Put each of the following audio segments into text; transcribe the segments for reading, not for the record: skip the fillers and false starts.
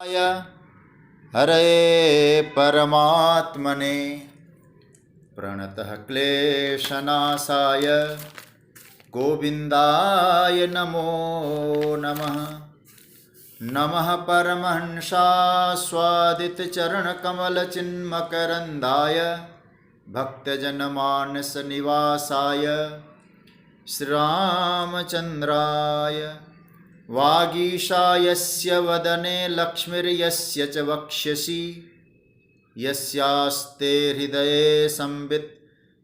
हरे परमात्मने प्रणतः क्लेशनाशाय गोविन्दाय नमो नमः। नमः परमहंसास्वादितचरणकमलचिन्मकरन्दाय भक्तजनमानसनिवासाय श्रीरामचन्द्राय वागीशायस्य वदने लक्ष्मीर्यस्य च वक्ष्यसि यस्यास्ते हृदये संवित्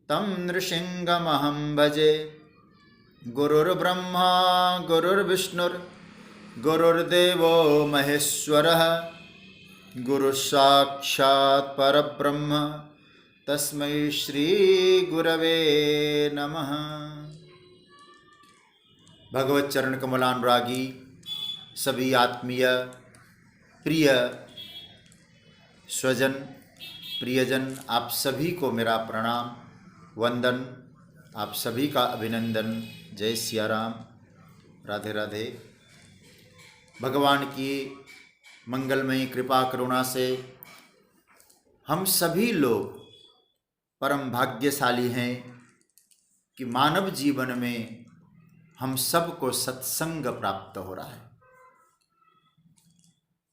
तं नृसिंहमहं भजे। गुरुर्ब्रह्मा गुरुर्विष्णुर्गुरुर्देवो महेश्वरः गुरुसाक्षात् परब्रह्म तस्मै श्री गुरवे नमः। भगवत चरण कमलानुरागी सभी आत्मीय प्रिय स्वजन प्रियजन, आप सभी को मेरा प्रणाम वंदन, आप सभी का अभिनंदन। जय सिया राम, राधे राधे। भगवान की मंगलमयी कृपा करुणा से हम सभी लोग परम भाग्यशाली हैं कि मानव जीवन में हम सबको सत्संग प्राप्त हो रहा है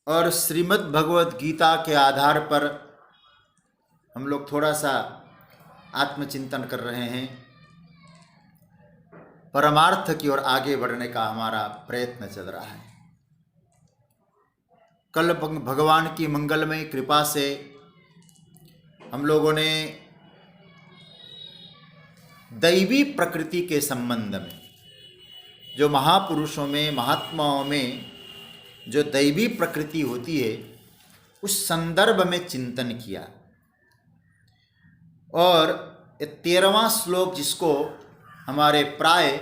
और श्रीमद् भगवद गीता के आधार पर हम लोग थोड़ा सा आत्मचिंतन कर रहे हैं। परमार्थ की ओर आगे बढ़ने का हमारा प्रयत्न चल रहा है। कल भगवान की मंगलमय कृपा से हम लोगों ने दैवी प्रकृति के संबंध में, जो महापुरुषों में महात्माओं में जो दैवी प्रकृति होती है, उस संदर्भ में चिंतन किया। और 13वां श्लोक जिसको हमारे प्राय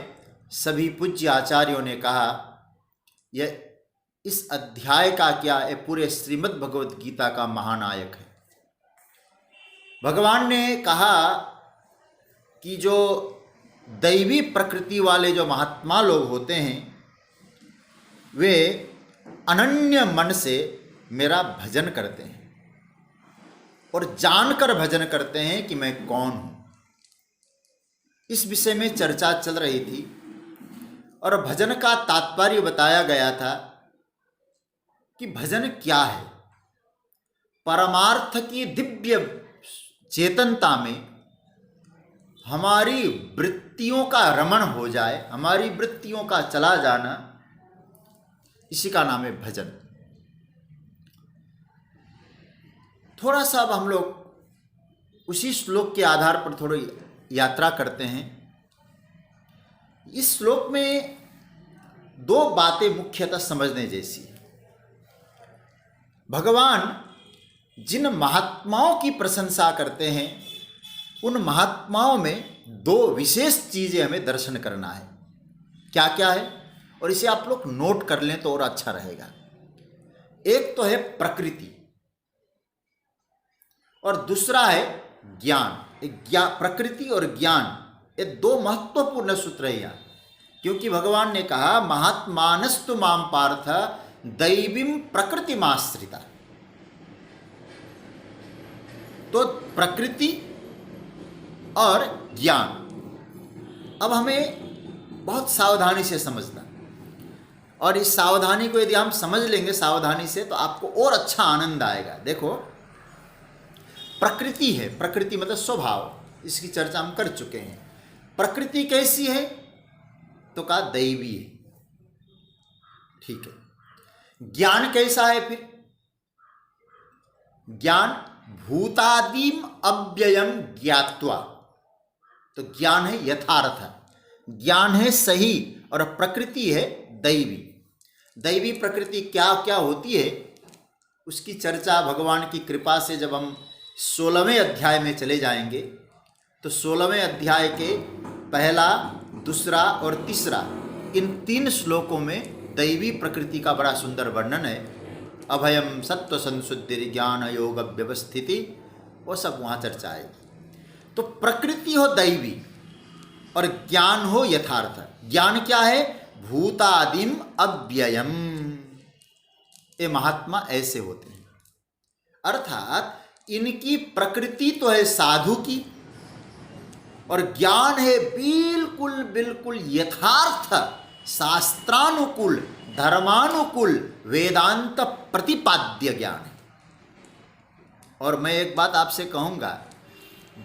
सभी पूज्य आचार्यों ने कहा, यह इस अध्याय का क्या, यह पूरे श्रीमद् भगवद गीता का महानायक है। भगवान ने कहा कि जो दैवी प्रकृति वाले जो महात्मा लोग होते हैं, वे अनन्य मन से मेरा भजन करते हैं और जानकर भजन करते हैं कि मैं कौन हूं। इस विषय में चर्चा चल रही थी और भजन का तात्पर्य बताया गया था कि भजन क्या है। परमार्थ की दिव्य चेतनता में हमारी वृत्तियों का रमण हो जाए, हमारी वृत्तियों का चला जाना, इसी का नाम है भजन। थोड़ा सा अब हम लोग उसी श्लोक के आधार पर थोड़ी यात्रा करते हैं। इस श्लोक में दो बातें मुख्यतः समझने जैसी है। भगवान जिन महात्माओं की प्रशंसा करते हैं, उन महात्माओं में दो विशेष चीजें हमें दर्शन करना है। क्या क्या है, और इसे आप लोग नोट कर लें तो और अच्छा रहेगा। एक तो है प्रकृति और दूसरा है ज्ञान। प्रकृति और ज्ञान, ये दो महत्वपूर्ण सूत्र है यहाँ। क्योंकि भगवान ने कहा महात्मानस्तु माम पार्थ दैवीं प्रकृतिमाश्रिता। तो प्रकृति और ज्ञान अब हमें बहुत सावधानी से समझना, और इस सावधानी को यदि हम समझ लेंगे सावधानी से, तो आपको और अच्छा आनंद आएगा। देखो, प्रकृति है, प्रकृति मतलब स्वभाव, इसकी चर्चा हम कर चुके हैं। प्रकृति कैसी है तो कहा दैवी है, ठीक है। ज्ञान कैसा है फिर? ज्ञान भूतादिम अव्ययम ज्ञात्वा, तो ज्ञान है यथार्थ, ज्ञान है सही, और प्रकृति है दैवी। दैवी प्रकृति क्या क्या होती है, उसकी चर्चा भगवान की कृपा से जब हम 16वें अध्याय में चले जाएंगे, तो 16वें अध्याय के पहला, दूसरा और तीसरा, इन 3 श्लोकों में दैवी प्रकृति का बड़ा सुंदर वर्णन है। अभयम सत्व संशुद्धि ज्ञान योग व्यवस्थिति, वो सब वहाँ चर्चा आएगी। तो प्रकृति हो दैवी और ज्ञान हो यथार्थ। ज्ञान क्या है? भूतादिम अव्ययम, ये महात्मा ऐसे होते हैं। अर्थात इनकी प्रकृति तो है साधु की, और ज्ञान है बिल्कुल बिल्कुल यथार्थ, शास्त्रानुकूल, धर्मानुकूल, वेदांत प्रतिपाद्य ज्ञान है। और मैं एक बात आपसे कहूँगा,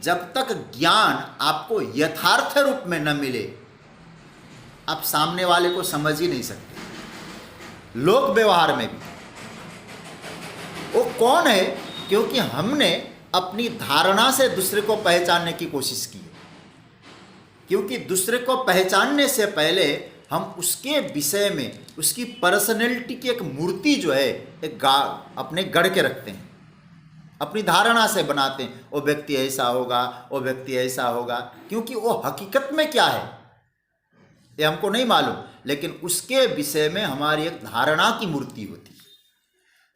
जब तक ज्ञान आपको यथार्थ रूप में न मिले, आप सामने वाले को समझ ही नहीं सकते। लोक व्यवहार में भी वो कौन है, क्योंकि हमने अपनी धारणा से दूसरे को पहचानने की कोशिश की है। क्योंकि दूसरे को पहचानने से पहले हम उसके विषय में, उसकी पर्सनैलिटी की एक मूर्ति जो है एक अपने गढ़ के रखते हैं, अपनी धारणा से बनाते हैं, वो व्यक्ति ऐसा होगा, वो व्यक्ति ऐसा होगा। क्योंकि वो हकीकत में क्या है ये हमको नहीं मालूम, लेकिन उसके विषय में हमारी एक धारणा की मूर्ति होती है।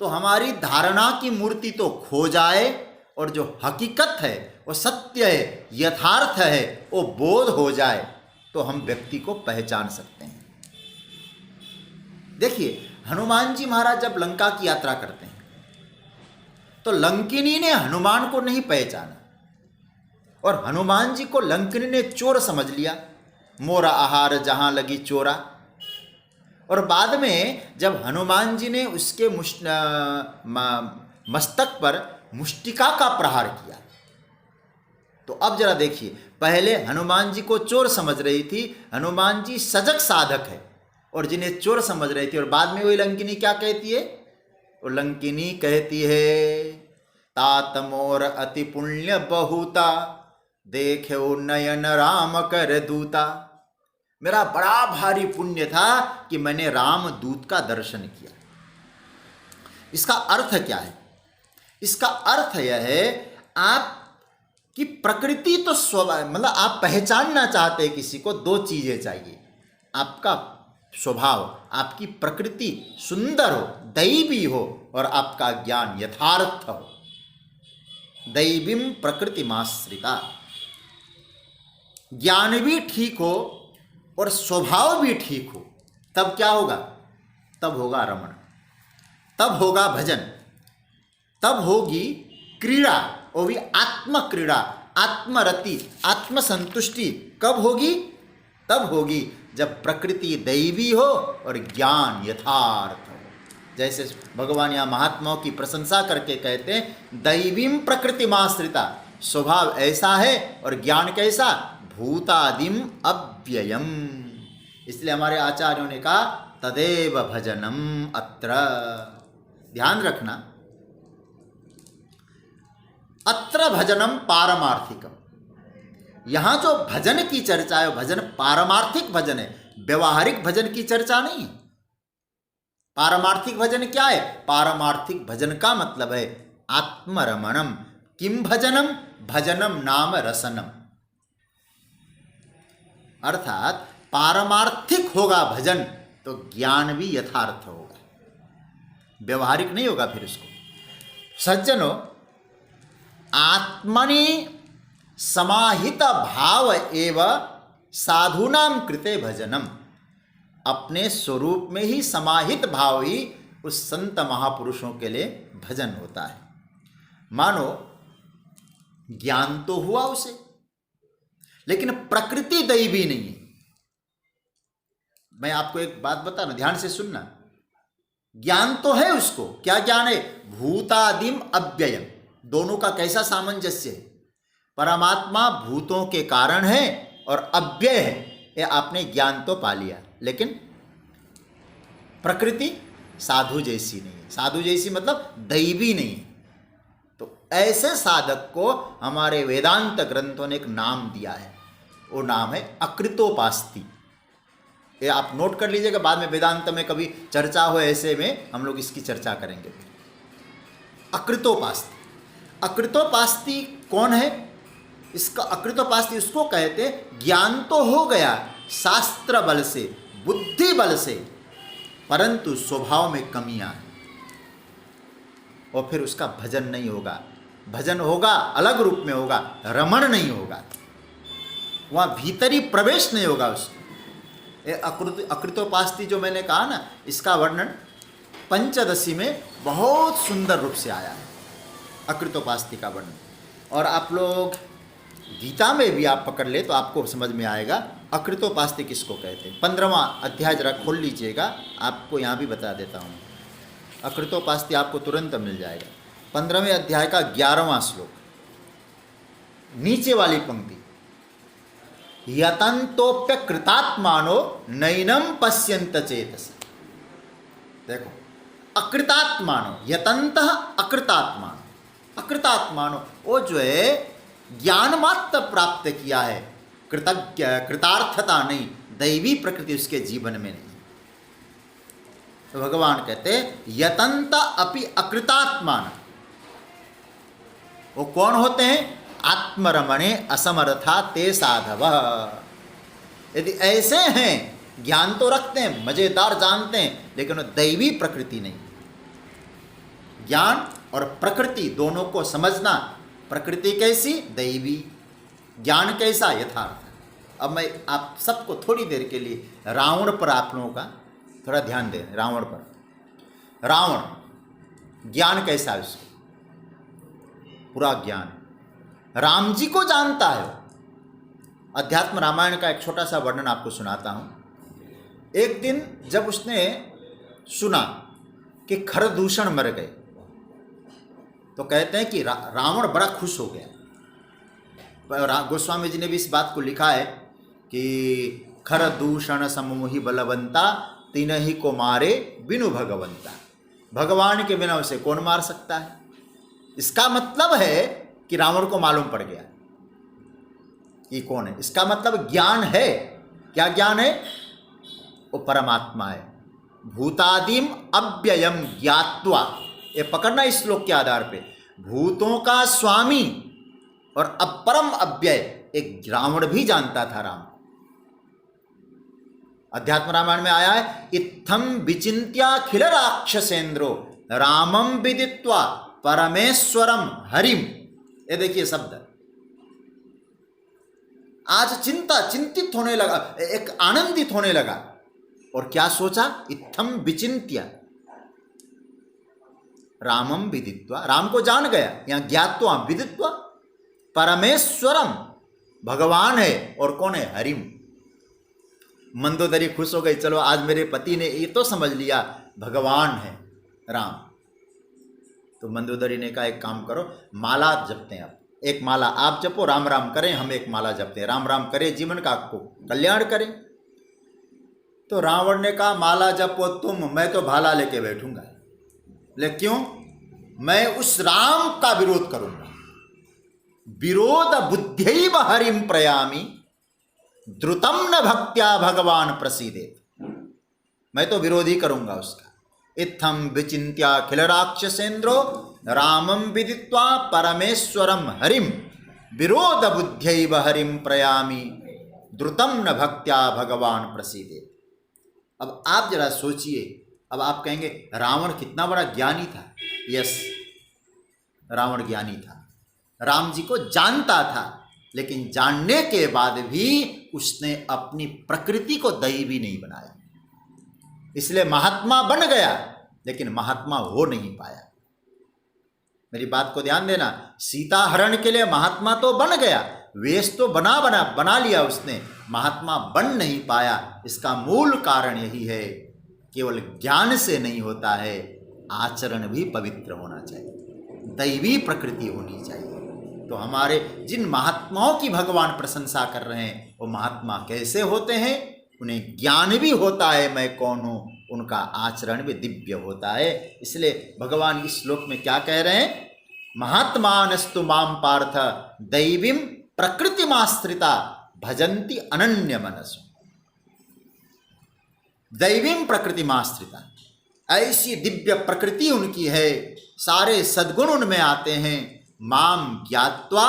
तो हमारी धारणा की मूर्ति तो खो जाए, और जो हकीकत है, वो सत्य है, यथार्थ है, वो बोध हो जाए, तो हम व्यक्ति को पहचान सकते हैं। देखिए, हनुमान जी महाराज जब लंका की यात्रा करते हैं, तो लंकिनी ने हनुमान को नहीं पहचाना, और हनुमान जी को लंकिनी ने चोर समझ लिया, मोरा आहार जहां लगी चोरा। और बाद में जब हनुमान जी ने उसके मस्तक पर मुष्टिका का प्रहार किया, तो अब जरा देखिए, पहले हनुमान जी को चोर समझ रही थी, हनुमान जी सजग साधक है, और जिन्हें चोर समझ रही थी। और बाद में वही लंकिनी क्या कहती है, वो लंकिनी कहती है, तात मोर अति पुण्य बहुता, देखे नयन राम कर दूता। मेरा बड़ा भारी पुण्य था कि मैंने राम दूत का दर्शन किया। इसका अर्थ क्या है? इसका अर्थ यह है, आपकी प्रकृति तो स्वभाव, मतलब आप पहचानना चाहते हैं किसी को, दो चीजें चाहिए, आपका स्वभाव, आपकी प्रकृति सुंदर हो, दैवी हो, और आपका ज्ञान यथार्थ हो। दैवीम प्रकृतिमाश्रिता, ज्ञान भी ठीक हो और स्वभाव भी ठीक हो, तब क्या होगा? तब होगा रमण, तब होगा भजन, तब होगी क्रीड़ा, वो भी आत्म क्रीड़ा, आत्मरति, आत्मसंतुष्टि। कब होगी? तब होगी जब प्रकृति दैवी हो और ज्ञान यथार्थ हो। जैसे भगवान यहाँ महात्माओं की प्रशंसा करके कहते हैं, दैवीम प्रकृतिमाश्रिता, स्वभाव ऐसा है और ज्ञान कैसा? भूतादिम अव्ययम। इसलिए हमारे आचार्यों ने कहा, तदेव भजनम अत्र। ध्यान रखना, अत्र भजनम पारमार्थिकम। यहां जो भजन की चर्चा है, भजन पारमार्थिक भजन है, व्यवहारिक भजन की चर्चा नहीं है। पारमार्थिक भजन क्या है? पारमार्थिक भजन का मतलब है आत्मरमणम। किम भजनम? भजनम नाम रसनम। अर्थात पारमार्थिक होगा भजन तो ज्ञान भी यथार्थ होगा, व्यवहारिक नहीं होगा। फिर उसको सज्जनों, आत्मनि समाहित भाव एव साधुनाम कृते भजनम। अपने स्वरूप में ही समाहित भाव ही उस संत महापुरुषों के लिए भजन होता है। मानो ज्ञान तो हुआ उसे, लेकिन प्रकृति दैवी नहीं है। मैं आपको एक बात बता रहा हूं, ध्यान से सुनना। ज्ञान तो है उसको, क्या ज्ञान है? भूतादिम अव्ययम। दोनों का कैसा सामंजस्य है? परमात्मा भूतों के कारण है और अव्यय है, ये आपने ज्ञान तो पा लिया, लेकिन प्रकृति साधु जैसी नहीं है। साधु जैसी मतलब दैवी नहीं है। तो ऐसे साधक को हमारे वेदांत ग्रंथों ने एक नाम दिया है, वो नाम है अकृतोपास्ति। ये आप नोट कर लीजिएगा, बाद में वेदांत में कभी चर्चा हो ऐसे में हम लोग इसकी चर्चा करेंगे। अकृतोपास्ति, अकृतोपास्ति कौन है? इसका अकृतोपास्ति उसको कहते हैं, ज्ञान तो हो गया शास्त्र बल से, बुद्धि बल से, परंतु स्वभाव में कमियां हैं, और फिर उसका भजन नहीं होगा। भजन होगा अलग रूप में होगा, रमण नहीं होगा, वहाँ भीतरी प्रवेश नहीं होगा उसको। अकृतोपास्ति जो मैंने कहा ना, इसका वर्णन पंचदशी में बहुत सुंदर रूप से आया है अकृतोपास्ति का वर्णन। और आप लोग गीता में भी आप पकड़ ले तो आपको समझ में आएगा अकृतोपास्ति किसको कहते हैं। 15वां अध्याय जरा खोल लीजिएगा, आपको यहाँ भी बता देता हूँ। अकृतोपास्ति आपको तुरंत मिल जाएगा। 15वें अध्याय का 11वां श्लोक, नीचे वाली पंक्ति, यतंतोप्य कृतात्मानो नैनम पश्यंत चेतस। देखो, अकृतात्मानो, यतंत अकृतात्मानो, अकृतात्मानो वो जो है ज्ञान मात्र प्राप्त किया है, कृतज्ञ कृतार्थता नहीं, दैवी प्रकृति उसके जीवन में नहीं। तो भगवान कहते यतंत अपि अकृतात्मान, वो कौन होते हैं? आत्मरमणे असमर्था ते साधव। यदि ऐसे हैं, ज्ञान तो रखते हैं, मजेदार जानते हैं, लेकिन वो दैवी प्रकृति नहीं। ज्ञान और प्रकृति दोनों को समझना, प्रकृति कैसी? दैवी, ज्ञान कैसा? यथार्थ। अब मैं आप सबको थोड़ी देर के लिए रावण पर आप लोगों का थोड़ा ध्यान दें। रावण पर, रावण ज्ञान कैसा है उसको? पूरा ज्ञान। राम जी को जानता है। अध्यात्म रामायण का एक छोटा सा वर्णन आपको सुनाता हूं। एक दिन जब उसने सुना कि खरदूषण मर गए, तो कहते हैं कि रावण बड़ा खुश हो गया। गोस्वामी जी ने भी इस बात को लिखा है कि खरदूषण समूहि बलवंता तीनहि को मारे बिनु भगवंता। भगवान के बिना उसे कौन मार सकता है? इसका मतलब है कि रावण को मालूम पड़ गया ये कौन है। इसका मतलब ज्ञान है। क्या ज्ञान है? वो परमात्मा है। भूतादिम अव्ययम ज्ञात्वा, ये पकड़ना इस श्लोक के आधार पे, भूतों का स्वामी और अपरम अव्यय एक रावण भी जानता था। राम अध्यात्म रामायण में आया है, इत्थम विचिन्त्याखिल राक्षसेन्द्रो रामम विदित्वा परमेश्वरम हरिम। ये देखिए शब्द, आज चिंतित होने लगा, एक आनंदित होने लगा। और क्या सोचा? इत्थम विचिन्त्य रामम विदित्वा, राम को जान गया। यहां ज्ञात्वा, विदित्वा, परमेश्वरम भगवान है। और कौन है? हरिम। मंदोदरी खुश हो गई, चलो आज मेरे पति ने ये तो समझ लिया भगवान है राम। तो मंदोदरी ने कहा एक काम करो, माला जपते हैं। अब एक माला आप जपो, राम राम करें, हम एक माला जपते हैं, राम राम करें, जीवन का आपको कल्याण करें। तो रावण ने कहा माला जपो तुम, मैं तो भाला लेके बैठूंगा। ले क्यों? मैं उस राम का विरोध करूंगा। विरोध बुद्ध्यैव हरिम प्रयामि द्रुतम न भक्त्या भगवान प्रसीदेत। मैं तो विरोधी करूंगा उसका। इत्थम विचिन्त्याखिल राक्षसेन्द्रो रामम विदित्वा परमेश्वरम हरिम विरोध बुद्ध्यैव हरिम प्रयामि द्रुतम न भक्त्या भगवान प्रसीदेत। अब आप जरा सोचिए, अब आप कहेंगे रावण कितना बड़ा ज्ञानी था। यस, रावण ज्ञानी था, राम जी को जानता था, लेकिन जानने के बाद भी उसने अपनी प्रकृति को दैवी नहीं बनाया। इसलिए महात्मा बन गया, लेकिन महात्मा हो नहीं पाया। मेरी बात को ध्यान देना, सीता हरण के लिए महात्मा तो बन गया, वेश तो बना लिया उसने, महात्मा बन नहीं पाया। इसका मूल कारण यही है, केवल ज्ञान से नहीं होता है, आचरण भी पवित्र होना चाहिए, दैवी प्रकृति होनी चाहिए। तो हमारे जिन महात्माओं की भगवान प्रशंसा कर रहे हैं, वो महात्मा कैसे होते हैं? उन्हें ज्ञान भी होता है मैं कौन हूँ, उनका आचरण भी दिव्य होता है। इसलिए भगवान इस श्लोक में क्या कह रहे हैं? महात्मानस्तु माम पार्थ दैवीम प्रकृतिमाश्रिता भजन्ति अनन्य मनसो। दैवीम प्रकृतिमाश्रिता, ऐसी दिव्य प्रकृति उनकी है, सारे सद्गुण उनमें आते हैं। माम ज्ञात्वा,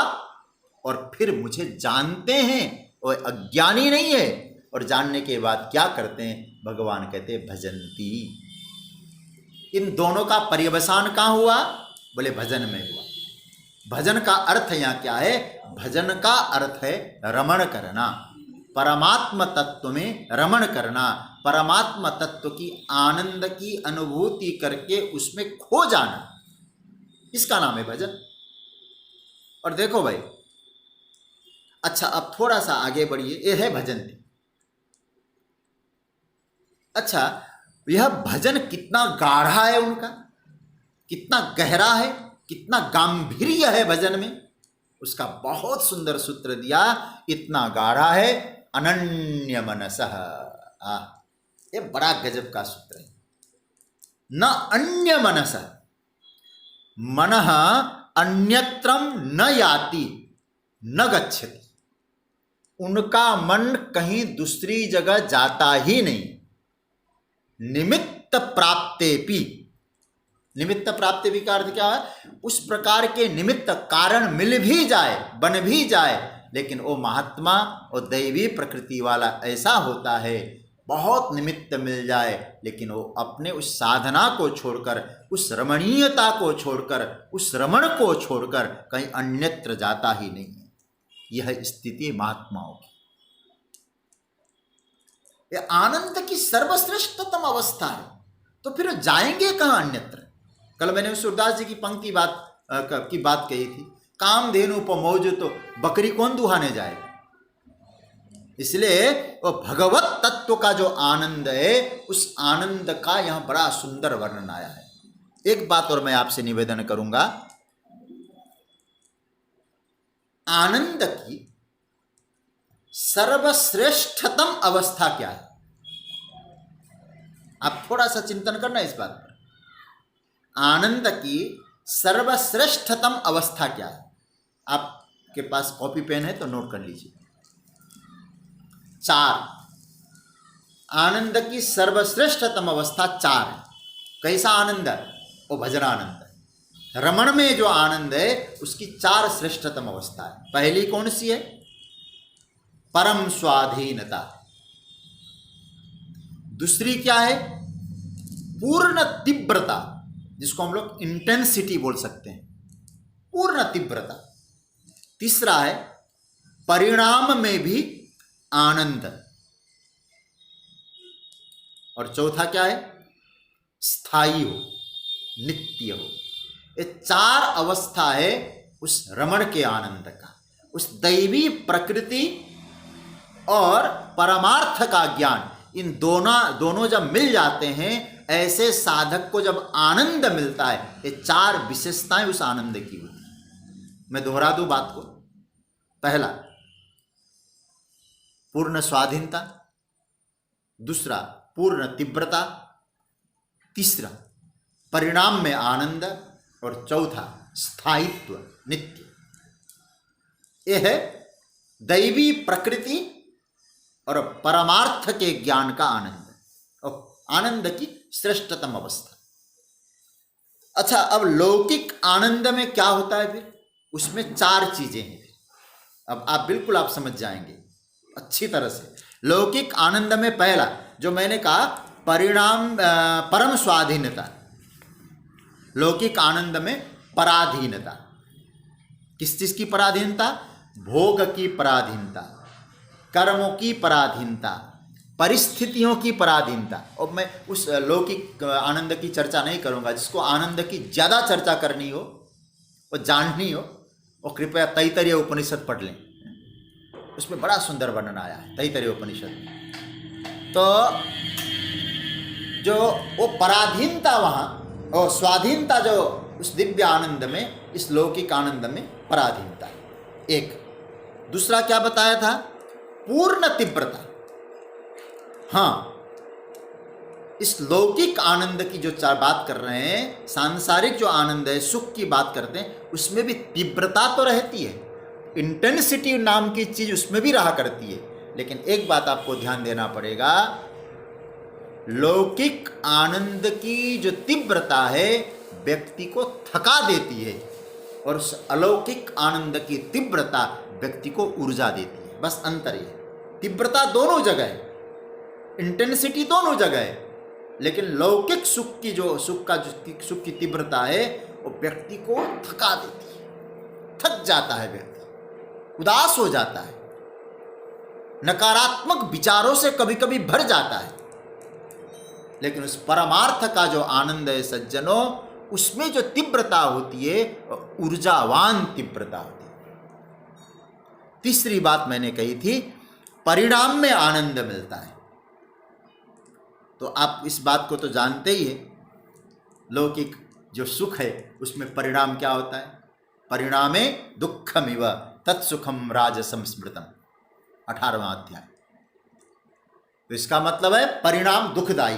और फिर मुझे जानते हैं, और अज्ञानी नहीं है। और जानने के बाद क्या करते हैं? भगवान कहते हैं भजन्ति। इन दोनों का पर्यवसान कहाँ हुआ? बोले भजन में हुआ। भजन का अर्थ यहाँ क्या है? भजन का अर्थ है रमण करना, परमात्म तत्व में रमण करना, परमात्म तत्व की आनंद की अनुभूति करके उसमें खो जाना, इसका नाम है भजन। और देखो भाई, अच्छा अब थोड़ा सा आगे बढ़िए, ये है भजन। अच्छा, यह भजन कितना गाढ़ा है उनका, कितना गहरा है, कितना गांभीर्य है भजन में, उसका बहुत सुंदर सूत्र दिया। इतना गाढ़ा है, अनन्य मनसः। ये बड़ा गजब का सूत्र है। न अन्य मनसः, मनः अन्यत्रम न याति न गच्छति। उनका मन कहीं दूसरी जगह जाता ही नहीं। निमित्त प्राप्तेपि, निमित्त प्राप्तेपि का अर्थ क्या है? उस प्रकार के निमित्त कारण मिल भी जाए, बन भी जाए, लेकिन वो महात्मा और दैवी प्रकृति वाला ऐसा होता है, बहुत निमित्त मिल जाए लेकिन वो अपने उस साधना को छोड़कर, उस रमणीयता को छोड़कर, उस रमण को छोड़कर कहीं अन्यत्र जाता ही नहीं है। यह स्थिति महात्माओं की, यह आनंद की सर्वश्रेष्ठतम अवस्था है। तो फिर जाएंगे कहाँ अन्यत्र? कल मैंने सूरदास जी की पंक्ति की बात कही थी, कामधेनु उपमौज, तो बकरी कौन दुहाने जाएगा? इसलिए वो भगवत तत्व का जो आनंद है, उस आनंद का यहां बड़ा सुंदर वर्णन आया है। एक बात और मैं आपसे निवेदन करूंगा, आनंद की सर्वश्रेष्ठतम अवस्था क्या है? आप थोड़ा सा चिंतन करना इस बात पर। आनंद की सर्वश्रेष्ठतम अवस्था क्या है? आपके पास कॉपी पेन है तो नोट कर लीजिए। 4, आनंद की सर्वश्रेष्ठतम अवस्था 4 है। कैसा आनंद है? वो भजन आनंद है। रमण में जो आनंद है उसकी 4 श्रेष्ठतम अवस्था है। पहली कौन सी है? परम स्वाधीनता। दूसरी क्या है? पूर्ण तीव्रता, जिसको हम लोग इंटेंसिटी बोल सकते हैं, पूर्ण तीव्रता। तीसरा है परिणाम में भी आनंद। और चौथा क्या है? स्थायी हो, नित्य हो। ये 4 अवस्था है उस रमण के आनंद का। उस दैवी प्रकृति और परमार्थ का ज्ञान, इन दोनों जब मिल जाते हैं, ऐसे साधक को जब आनंद मिलता है, ये 4 विशेषताएं उस आनंद की होती हैं। मैं दोहरा दूं बात को। पहला पूर्ण स्वाधीनता, दूसरा पूर्ण तीव्रता, तीसरा परिणाम में आनंद, और चौथा स्थायित्व, नित्य। यह है दैवी प्रकृति और परमार्थ के ज्ञान का आनंद, और आनंद की श्रेष्ठतम अवस्था। अच्छा, अब लौकिक आनंद में क्या होता है फिर? उसमें 4 चीजें हैं। अब आप बिल्कुल आप समझ जाएंगे अच्छी तरह से। लौकिक आनंद में पहला जो मैंने कहा, परम स्वाधीनता। लौकिक आनंद में पराधीनता। किस चीज की पराधीनता? भोग की पराधीनता, कर्मों की पराधीनता, परिस्थितियों की पराधीनता। और मैं उस लौकिक आनंद की चर्चा नहीं करूंगा। जिसको आनंद की ज्यादा चर्चा करनी हो, वो जाननी हो, वो कृपया तैत्तरीय उपनिषद पढ़ लें। उसमें बड़ा सुंदर वर्णन आया है तैत्तरीय उपनिषद में। तो जो वो पराधीनता वहाँ, और स्वाधीनता जो उस दिव्य आनंद में, इस लौकिक आनंद में पराधीनता एक। दूसरा क्या बताया था? पूर्ण तीव्रता। हाँ, इस लौकिक आनंद की जो बात कर रहे हैं, सांसारिक जो आनंद है, सुख की बात करते हैं, उसमें भी तीव्रता तो रहती है, इंटेंसिटी नाम की चीज उसमें भी रहा करती है। लेकिन एक बात आपको ध्यान देना पड़ेगा, लौकिक आनंद की जो तीव्रता है व्यक्ति को थका देती है, और उस अलौकिक आनंद की तीव्रता व्यक्ति को ऊर्जा देती है। बस अंतर है, तीव्रता दोनों जगह है, इंटेंसिटी दोनों जगह है, लेकिन लौकिक सुख की जो सुख की तीव्रता है वो व्यक्ति को थका देती है। थक जाता है व्यक्ति, उदास हो जाता है। नकारात्मक विचारों से कभी कभी भर जाता है, लेकिन उस परमार्थ का जो आनंद है सज्जनों, उसमें जो तीव्रता होती है ऊर्जावान तीव्रता होती है। तीसरी बात मैंने कही थी, परिणाम में आनंद मिलता है। तो आप इस बात को तो जानते ही है, लौकिक जो सुख है उसमें परिणाम क्या होता है? परिणामे दुखमिव तत्सुखम राजसं स्मृतम, 18वां अध्याय। तो इसका मतलब है परिणाम दुखदायी।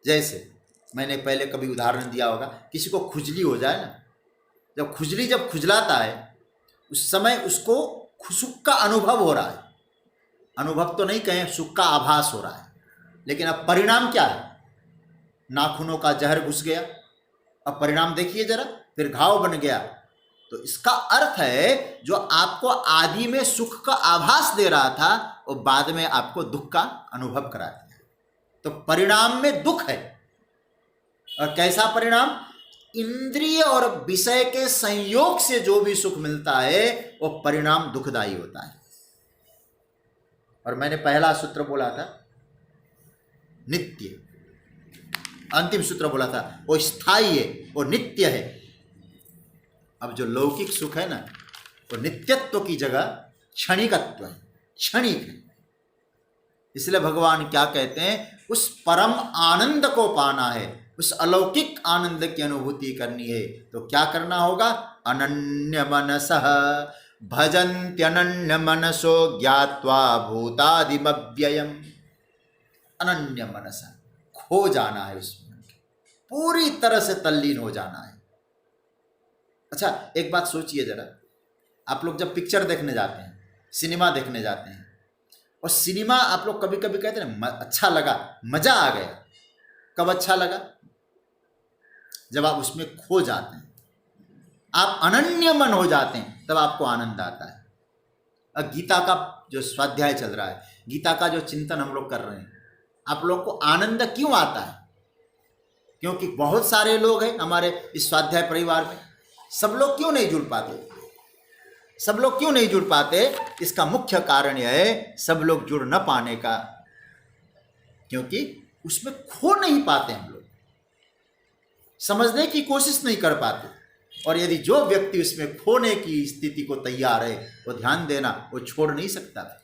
जैसे मैंने पहले कभी उदाहरण दिया होगा, किसी को खुजली हो जाए ना, जब खुजलाता है उस समय उसको सुख का अनुभव हो रहा है, अनुभव तो नहीं कहें, सुख का आभास हो रहा है, लेकिन अब परिणाम क्या है? नाखूनों का जहर घुस गया। अब परिणाम देखिए जरा, फिर घाव बन गया। तो इसका अर्थ है जो आपको आदि में सुख का आभास दे रहा था वो बाद में आपको दुख का अनुभव करा दिया। तो परिणाम में दुख है। और कैसा परिणाम? इंद्रिय और विषय के संयोग से जो भी सुख मिलता है वो परिणाम दुखदायी होता है। और मैंने पहला सूत्र बोला था नित्य, अंतिम सूत्र बोला था वो स्थायी है, वो नित्य है। अब जो लौकिक सुख है ना, वो नित्यत्व की जगह क्षणिकत्व है, क्षणिक है। इसलिए भगवान क्या कहते हैं, उस परम आनंद को पाना है, उस अलौकिक आनंद की अनुभूति करनी है तो क्या करना होगा? अनन्य मनसः भजन्त्यनन्य मनसो ज्ञात्वा भूतादिमव्ययम्। अनन्य मनसः, खो जाना है उसमें, पूरी तरह से तल्लीन हो जाना है। अच्छा एक बात सोचिए जरा, आप लोग जब पिक्चर देखने जाते हैं, सिनेमा देखने जाते हैं, और सिनेमा आप लोग कभी कभी कहते हैं अच्छा लगा, मजा आ गया। कब अच्छा लगा? जब आप उसमें खो जाते हैं, आप अनन्य मन हो जाते हैं, तब आपको आनंद आता है। अब गीता का जो स्वाध्याय चल रहा है, गीता का जो चिंतन हम लोग कर रहे हैं, आप लोग को आनंद क्यों आता है? क्योंकि बहुत सारे लोग हैं हमारे इस स्वाध्याय परिवार में, सब लोग क्यों नहीं जुड़ पाते? सब लोग क्यों नहीं जुड़ पाते? इसका मुख्य कारण यह है सब लोग जुड़ न पाने का, क्योंकि उसमें खो नहीं पाते हम लोग, समझने की कोशिश नहीं कर पाते। और यदि जो व्यक्ति उसमें खोने की स्थिति को तैयार है, वो ध्यान देना, वो छोड़ नहीं सकता।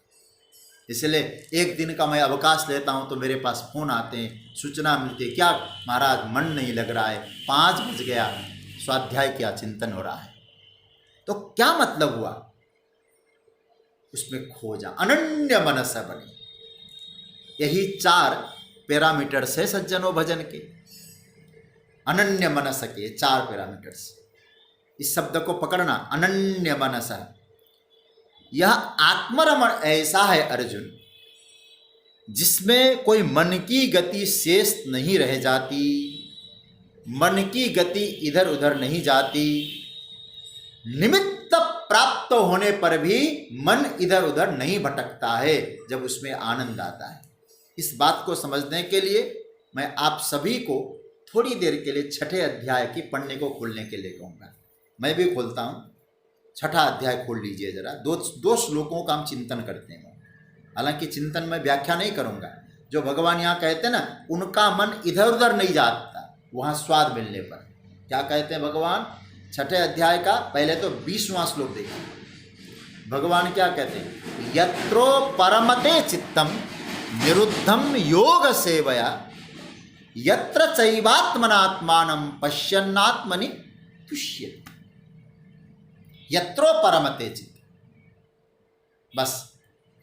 इसलिए एक दिन का मैं अवकाश लेता हूं तो मेरे पास फोन आते हैं, सूचना मिलती है, क्या महाराज मन नहीं लग रहा है, 5 बज गया, स्वाध्याय क्या चिंतन हो रहा है। तो क्या मतलब हुआ? उसमें खो जा, अनन्य मनस बने। यही 4 पैरामीटर्स है सज्जनों भजन के, अनन्य मनस के 4 पैरामीटर्स। इस शब्द को पकड़ना, अनन्य मनस। यह आत्मरमण ऐसा है अर्जुन, जिसमें कोई मन की गति शेष नहीं रह जाती, मन की गति इधर उधर नहीं जाती, निमित्त प्राप्त होने पर भी मन इधर उधर नहीं भटकता है जब उसमें आनंद आता है। इस बात को समझने के लिए मैं आप सभी को थोड़ी देर के लिए 6ठे अध्याय की पढ़ने को खोलने के लिए कहूँगा। मैं भी खोलता हूँ, 6ठा अध्याय खोल लीजिए जरा। दो श्लोकों का हम चिंतन करते हैं। हालांकि चिंतन में व्याख्या नहीं करूँगा, जो भगवान यहाँ कहते हैं ना, उनका मन इधर उधर नहीं जाता वहाँ स्वाद मिलने पर। क्या कहते हैं भगवान? 6ठे अध्याय का पहले तो 20वां श्लोक देखिए। भगवान क्या कहते हैं? यत्रो परमते चित्तम निरुद्धम योग सेवया यत्र चैवात्मनात्मानं पश्यन्नात्मनि तुष्यति। यत्रो परमते चित्त, बस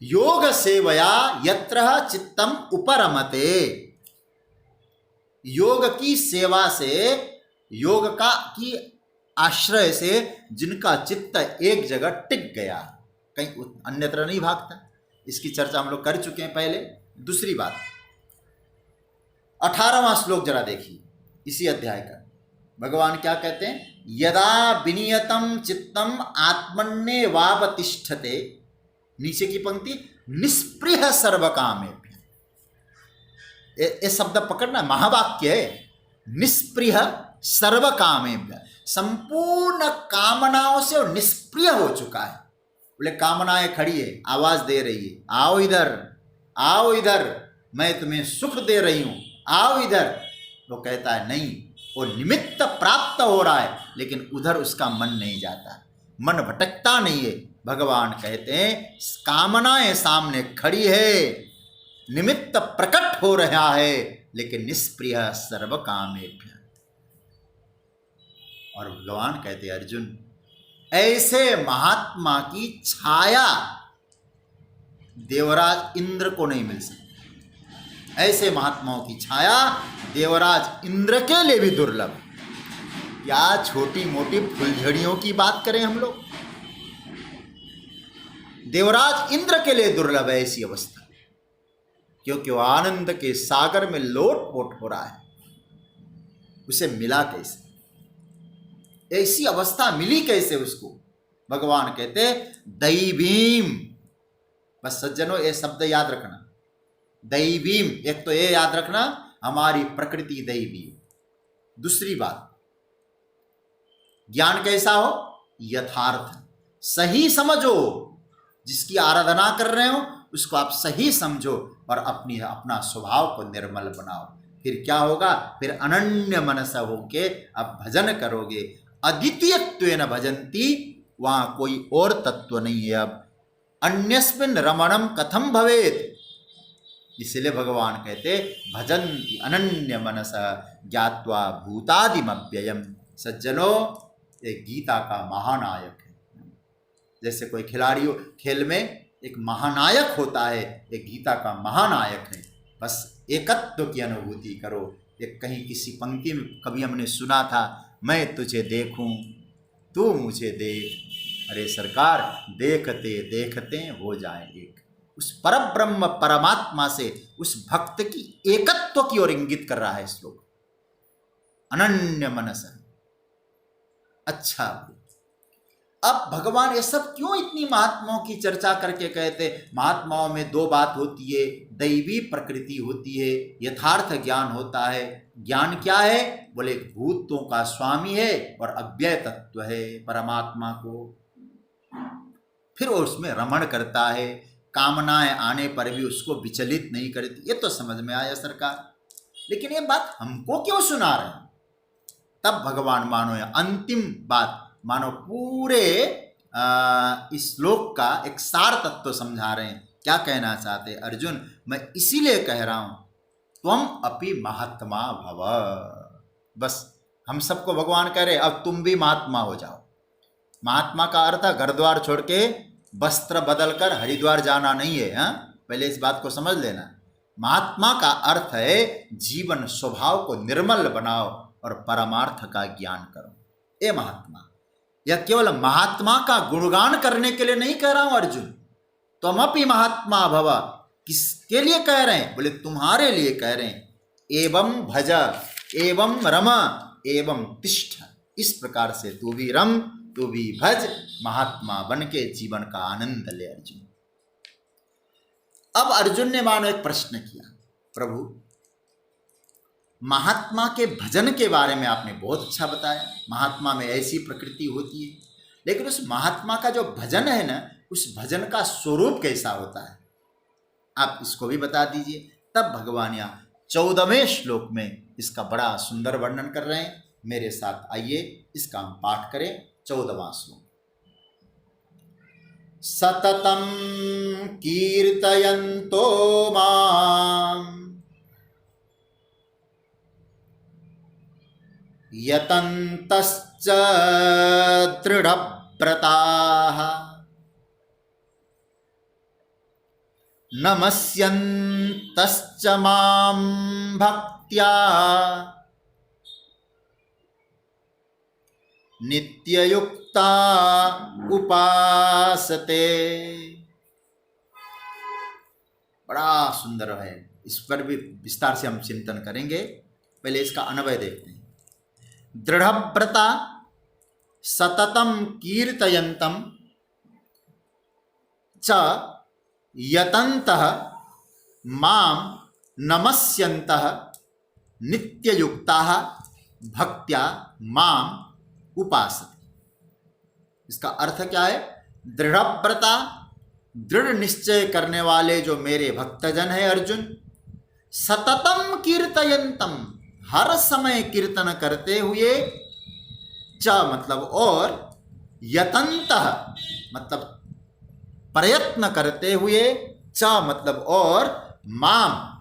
योग सेवया यत्र चित्तम उपरमते। योग की सेवा से, योग का की आश्रय से जिनका चित्त एक जगह टिक गया, कहीं अन्यत्र नहीं भागता। इसकी चर्चा हम लोग कर चुके हैं पहले। दूसरी बात, 18वां श्लोक जरा देखिए इसी अध्याय का। भगवान क्या कहते हैं? यदा विनियतम चित्तम आत्मन्येवावतिष्ठते, नीचे की पंक्ति, निष्पृह सर्वकामेभ्यः। ये शब्द पकड़ना, महावाक्य है। निष्पृह सर्वकामेभ्यः, संपूर्ण कामनाओं से वो निष्प्रिय हो चुका है। बोले कामनाएं खड़ी है, आवाज दे रही है, आओ इधर, आओ इधर, मैं तुम्हें सुख दे रही हूं, आओ इधर। वो कहता है नहीं, वो निमित्त प्राप्त हो रहा है लेकिन उधर उसका मन नहीं जाता, मन भटकता नहीं है। भगवान कहते हैं कामनाएं सामने खड़ी है, निमित्त प्रकट हो रहा है लेकिन निष्प्रिय सर्व कामेभ्य। और भगवान कहते अर्जुन, ऐसे महात्मा की छाया देवराज इंद्र को नहीं मिल सकती। ऐसे महात्माओं की छाया देवराज इंद्र के लिए भी दुर्लभ। क्या छोटी मोटी फुलझड़ियों की बात करें हम लोग, देवराज इंद्र के लिए दुर्लभ है ऐसी अवस्था, क्योंकि वो आनंद के सागर में लोटपोट हो रहा है। उसे मिला कैसे, ऐसी अवस्था मिली कैसे उसको? भगवान कहते दैवीम। बस सज्जनों ये शब्द याद रखना, दैवीम। एक तो ये याद रखना हमारी प्रकृति दैवी। दूसरी बात, ज्ञान कैसा हो? यथार्थ, सही समझो। जिसकी आराधना कर रहे हो उसको आप सही समझो और अपना स्वभाव को निर्मल बनाओ। फिर क्या होगा? फिर अनन्य मनस होके आप भजन करोगे। अद्वितीयत्वेन भजन्ति, वहां कोई और तत्व नहीं है। अब अन्यस्मिन् रमणम कथम भवेत, इसलिए भगवान कहते भजन्ति अनन्य मनस ज्ञात्वा भूतादिमव्ययम। सज्जनों, ये गीता का महानायक है। जैसे कोई खिलाड़ी खेल में एक महानायक होता है, एक गीता का महानायक है। बस एकत्व की अनुभूति करो। एक कहीं किसी पंक्ति में कभी हमने सुना था, मैं तुझे देखूं तू मुझे देख। अरे सरकार, देखते देखते हो जाए एक। उस परब्रह्म परमात्मा से उस भक्त की एकत्व की ओर इंगित कर रहा है श्लोक। अनन्य मनस। अच्छा, अब भगवान ये सब क्यों इतनी महात्माओं की चर्चा करके कहते? महात्माओं में दो बात होती है, दैवी प्रकृति होती है, यथार्थ ज्ञान होता है। ज्ञान क्या है? बोले भूतों का स्वामी है और अव्यय तत्व है परमात्मा को। फिर वो उसमें रमण करता है, कामनाएं आने पर भी उसको विचलित नहीं करती। ये तो समझ में आया सरकार, लेकिन ये बात हमको क्यों सुना रहे हैं? तब भगवान मानो ये अंतिम बात, मानो पूरे इस श्लोक का एक सार तत्व समझा रहे हैं। क्या कहना चाहते हैं? अर्जुन, मैं इसीलिए कह रहा हूं त्वम अपि महात्मा भव। बस हम सबको भगवान कह रहे अब तुम भी महात्मा हो जाओ। महात्मा का अर्थ घर द्वार छोड़ के वस्त्र बदलकर हरिद्वार जाना नहीं है। हाँ, पहले इस बात को समझ लेना। महात्मा का अर्थ है जीवन स्वभाव को निर्मल बनाओ और परमार्थ का ज्ञान करो। ये महात्मा। यह केवल महात्मा का गुणगान करने के लिए नहीं कह रहा हूं अर्जुन। त्वमपि महात्मा भव, किसके लिए कह रहे हैं? बोले तुम्हारे लिए कह रहे हैं। एवं भज एवं रम एवं तिष्ठ, इस प्रकार से तू भी रम, तू भी भज, महात्मा बन के जीवन का आनंद ले अर्जुन। अब अर्जुन ने मानो एक प्रश्न किया, प्रभु महात्मा के भजन के बारे में आपने बहुत अच्छा बताया। महात्मा में ऐसी प्रकृति होती है, लेकिन उस महात्मा का जो भजन है ना, उस भजन का स्वरूप कैसा होता है? आप इसको भी बता दीजिए। तब भगवान यहाँ 14वें श्लोक में इसका बड़ा सुंदर वर्णन कर रहे हैं। मेरे साथ आइए इसका हम पाठ करें। 14वां श्लोक। सततम कीर्तयन्तो माम् यतन्तश्च दृढव्रताः नमस्यन्तश्च मां भक्त्या नित्ययुक्ता उपासते। बड़ा सुंदर है, इस पर भी विस्तार से हम चिंतन करेंगे। पहले इसका अन्वय देखते हैं। दृढ़व्रता सततम कीर्तयन्तम च यतन्तः मां नमस्यन्तः नित्ययुक्ताः भक्त्या मां उपासते। इसका अर्थ क्या है? दृढ़व्रता, दृढ़ निश्चय करने वाले जो मेरे भक्तजन है अर्जुन, सततम कीर्तयंतम, हर समय कीर्तन करते हुए, च मतलब और, यतन्तः मतलब प्रयत्न करते हुए, च मतलब और, माम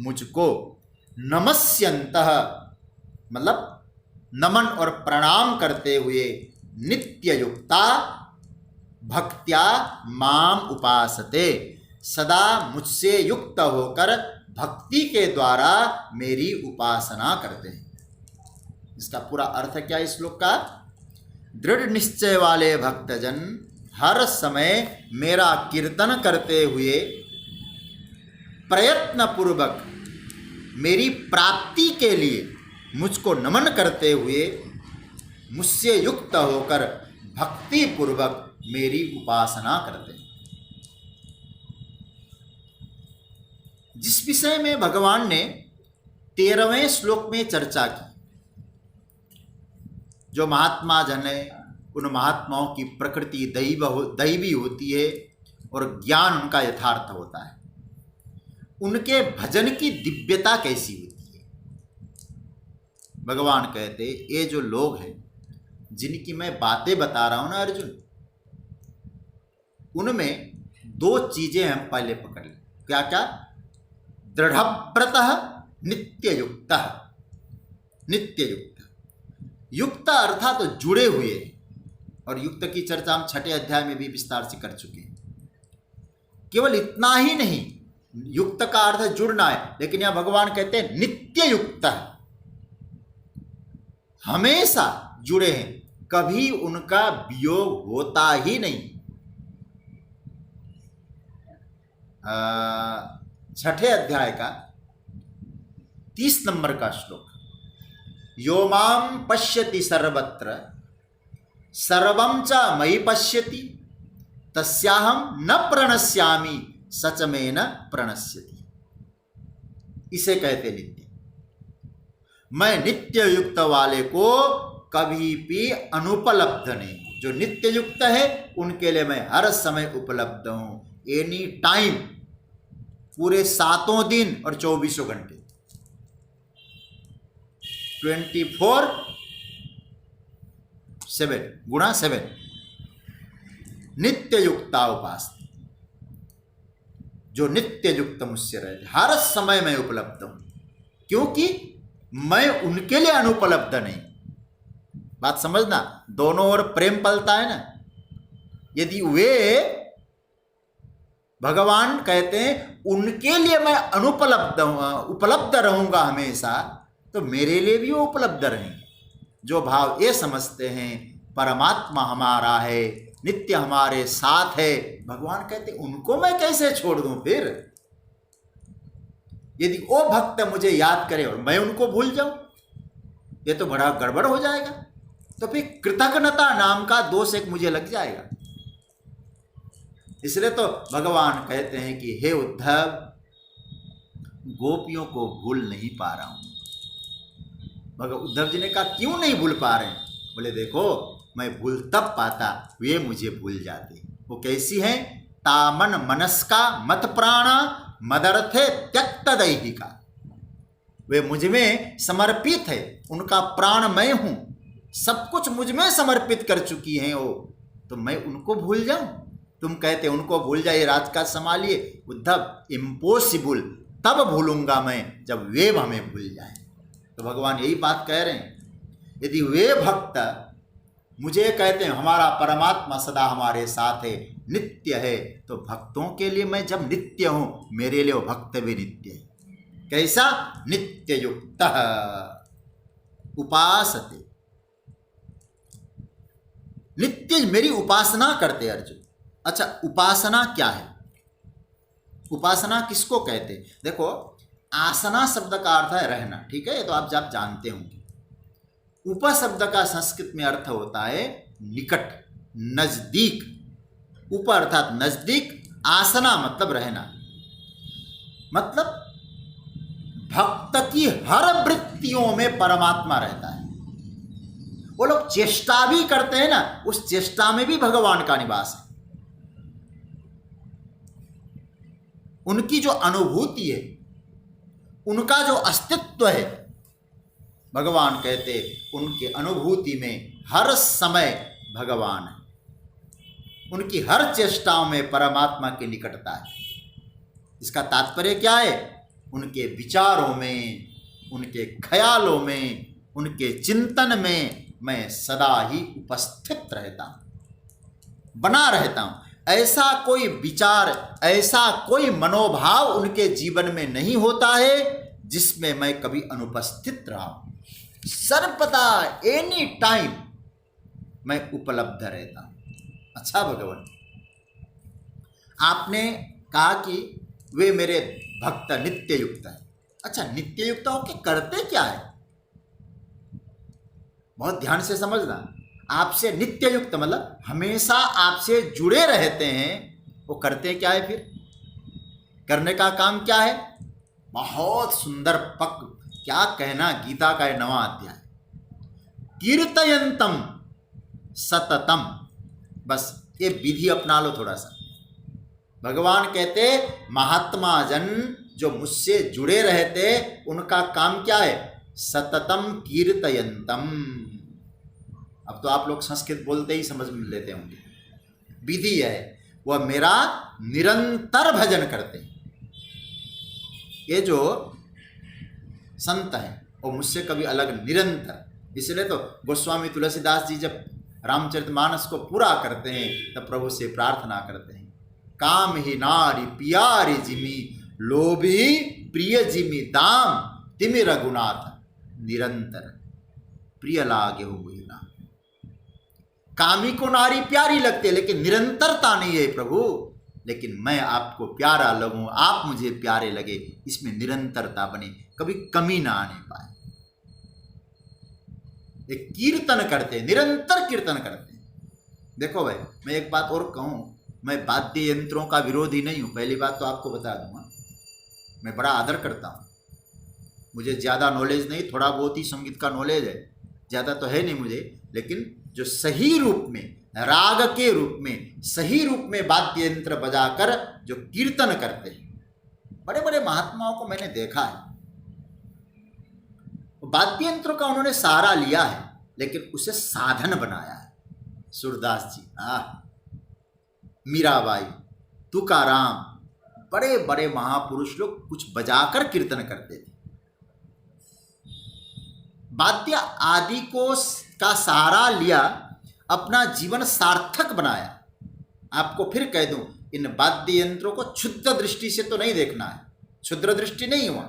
मुझको, नमस्यन्तः मतलब नमन और प्रणाम करते हुए, नित्य युक्ता भक्त्या माम उपासते, सदा मुझसे युक्त होकर भक्ति के द्वारा मेरी उपासना करते हैं। इसका पूरा अर्थ क्या है इस श्लोक का? दृढ़ निश्चय वाले भक्तजन हर समय मेरा कीर्तन करते हुए, प्रयत्न पूर्वक मेरी प्राप्ति के लिए मुझको नमन करते हुए, मुझसे युक्त होकर भक्ति पूर्वक मेरी उपासना करते हैं। जिस विषय में भगवान ने 13वें श्लोक में चर्चा की, जो महात्मा जन है उन महात्माओं की प्रकृति दैवी होती है और ज्ञान उनका यथार्थ होता है, उनके भजन की दिव्यता कैसी होती है। भगवान कहते ये जो लोग हैं जिनकी मैं बातें बता रहा हूं ना अर्जुन, उनमें 2 चीजें हम पहले पकड़ लें। क्या क्या? दृढ़व्रतः, नित्य युक्त। नित्य युक्त, युक्त अर्थात तो जुड़े हुए, और युक्त की चर्चा हम 6ठे अध्याय में भी विस्तार से कर चुके हैं। केवल इतना ही नहीं, युक्त का अर्थ जुड़ना है, लेकिन यहां भगवान कहते हैं नित्य युक्त, हमेशा जुड़े हैं, कभी उनका वियोग होता ही नहीं। 6ठे अध्याय का 30 नंबर का श्लोक, यो मां पश्यति सर्वत्र सर्वं च मयि पश्यति तस्याहं न प्रणश्यामि सच में न प्रणश्यति। इसे कहते नित्य। मैं नित्य युक्त वाले को कभी भी अनुपलब्ध नहीं। जो नित्य युक्त है उनके लिए मैं हर समय उपलब्ध हूं, एनी टाइम, पूरे 7 दिन और 24 घंटे, 24/7 गुणा 7, नित्य युक्ता उपासना। जो नित्य युक्त मुझसे रहे, हर समय मैं उपलब्ध हूं, क्योंकि मैं उनके लिए अनुपलब्ध नहीं। बात समझना, दोनों ओर प्रेम पलता है ना। यदि वे भगवान कहते हैं उनके लिए मैं उपलब्ध रहूंगा हमेशा, तो मेरे लिए भी वो उपलब्ध रहेंगे। जो भाव ये समझते हैं परमात्मा हमारा है, नित्य हमारे साथ है, भगवान कहते उनको मैं कैसे छोड़ दूं। फिर यदि वो भक्त मुझे याद करे और मैं उनको भूल जाऊं, ये तो बड़ा गड़बड़ हो जाएगा। तो फिर कृतज्ञता नाम का दोष एक मुझे लग जाएगा। इसलिए तो भगवान कहते हैं कि हे उद्धव, गोपियों को भूल नहीं पा रहा हूं। उद्धव जी ने कहा क्यों नहीं भूल पा रहे हैं? बोले देखो, मैं भूल तब पाता वे मुझे भूल जाते। वो कैसी हैं? तामन मनस्का मत प्राणा मदर्थे त्यक्त दैहिका। वे मुझ में समर्पित है, उनका प्राण मैं हूं, सब कुछ मुझ में समर्पित कर चुकी हैं वो, तो मैं उनको भूल जाऊं? तुम कहते उनको भूल जाइए, राजकाज संभालिए। उद्धव, इम्पॉसिबल, तब भूलूंगा मैं जब वे हमें भूल जाएं। तो भगवान यही बात कह रहे हैं। यदि वे भक्त मुझे कहते हैं हमारा परमात्मा सदा हमारे साथ है, नित्य है, तो भक्तों के लिए मैं जब नित्य हूं, मेरे लिए वो भक्त भी नित्य है। कैसा? नित्य युक्त उपासते, नित्य मेरी उपासना करते अर्जुन। अच्छा, उपासना क्या है? उपासना किसको कहते हैं? देखो, आसना शब्द का अर्थ है रहना, ठीक है, ये तो आप जब जानते होंगे। उप शब्द का संस्कृत में अर्थ होता है निकट, नजदीक। उप अर्थात नजदीक, आसना मतलब रहना। मतलब भक्त की हर वृत्तियों में परमात्मा रहता है। वो लोग चेष्टा भी करते हैं ना, उस चेष्टा में भी भगवान का निवास है। उनकी जो अनुभूति है, उनका जो अस्तित्व है, भगवान कहते उनके अनुभूति में हर समय भगवान है। उनकी हर चेष्टाओं में परमात्मा की निकटता है। इसका तात्पर्य क्या है? उनके विचारों में, उनके ख्यालों में, उनके चिंतन में मैं सदा ही उपस्थित रहता हूँ, बना रहता हूँ। ऐसा कोई विचार, ऐसा कोई मनोभाव उनके जीवन में नहीं होता है जिसमें मैं कभी अनुपस्थित रहा हूँ। सर्वदा एनी टाइम मैं उपलब्ध रहता हूँ। अच्छा भगवान, आपने कहा कि वे मेरे भक्त नित्य युक्त है। अच्छा, नित्य युक्त होके करते क्या है? बहुत ध्यान से समझना। आपसे नित्य युक्त मतलब हमेशा आपसे जुड़े रहते हैं। वो करते क्या है फिर? करने का काम क्या है? बहुत सुंदर क्या कहना, गीता का 9वां अध्याय, कीर्तयंतम सततम। बस ये विधि अपना लो थोड़ा सा। भगवान कहते महात्मा जन जो मुझसे जुड़े रहते, उनका काम क्या है? सततम कीर्तयंतम। अब तो आप लोग संस्कृत बोलते ही समझ में लेते होंगे। विधि है, वह मेरा निरंतर भजन करते हैं। ये जो संत हैं वो मुझसे कभी अलग, निरंतर। इसलिए तो गोस्वामी तुलसीदास जी जब रामचरितमानस को पूरा करते हैं तब प्रभु से प्रार्थना करते हैं, काम ही नारी प्यारी जिमी, लोभी प्रिय जिमी दाम, तिमि रघुनाथ निरंतर प्रिय लागे हो गई ना। कामी को नारी प्यारी लगती है लेकिन निरंतरता नहीं है प्रभु। लेकिन मैं आपको प्यारा लगूं, आप मुझे प्यारे लगे, इसमें निरंतरता बने, कभी कमी ना आने पाए। एक कीर्तन करते, निरंतर कीर्तन करते। देखो भाई, मैं एक बात और कहूं, मैं वाद्य यंत्रों का विरोधी नहीं हूं। पहली बात तो आपको बता दूंगा, मैं बड़ा आदर करता हूं। मुझे ज़्यादा नॉलेज नहीं, थोड़ा बहुत ही संगीत का नॉलेज है, ज़्यादा तो है नहीं मुझे। लेकिन जो सही रूप में, राग के रूप में, सही रूप में वाद्य यंत्र बजाकर जो कीर्तन करते हैं, बड़े बड़े महात्माओं को मैंने देखा है। वाद्य यंत्रों का उन्होंने सहारा लिया है लेकिन उसे साधन बनाया है। सूरदास जी, मीराबाई, तुकाराम, बड़े बड़े महापुरुष लोग कुछ बजाकर कीर्तन करते थे। वाद्य आदि का सहारा लिया, अपना जीवन सार्थक बनाया। आपको फिर कह दूं, इन वाद्य यंत्रों को क्षुद्र दृष्टि से तो नहीं देखना है, क्षुद्र दृष्टि नहीं हुआ।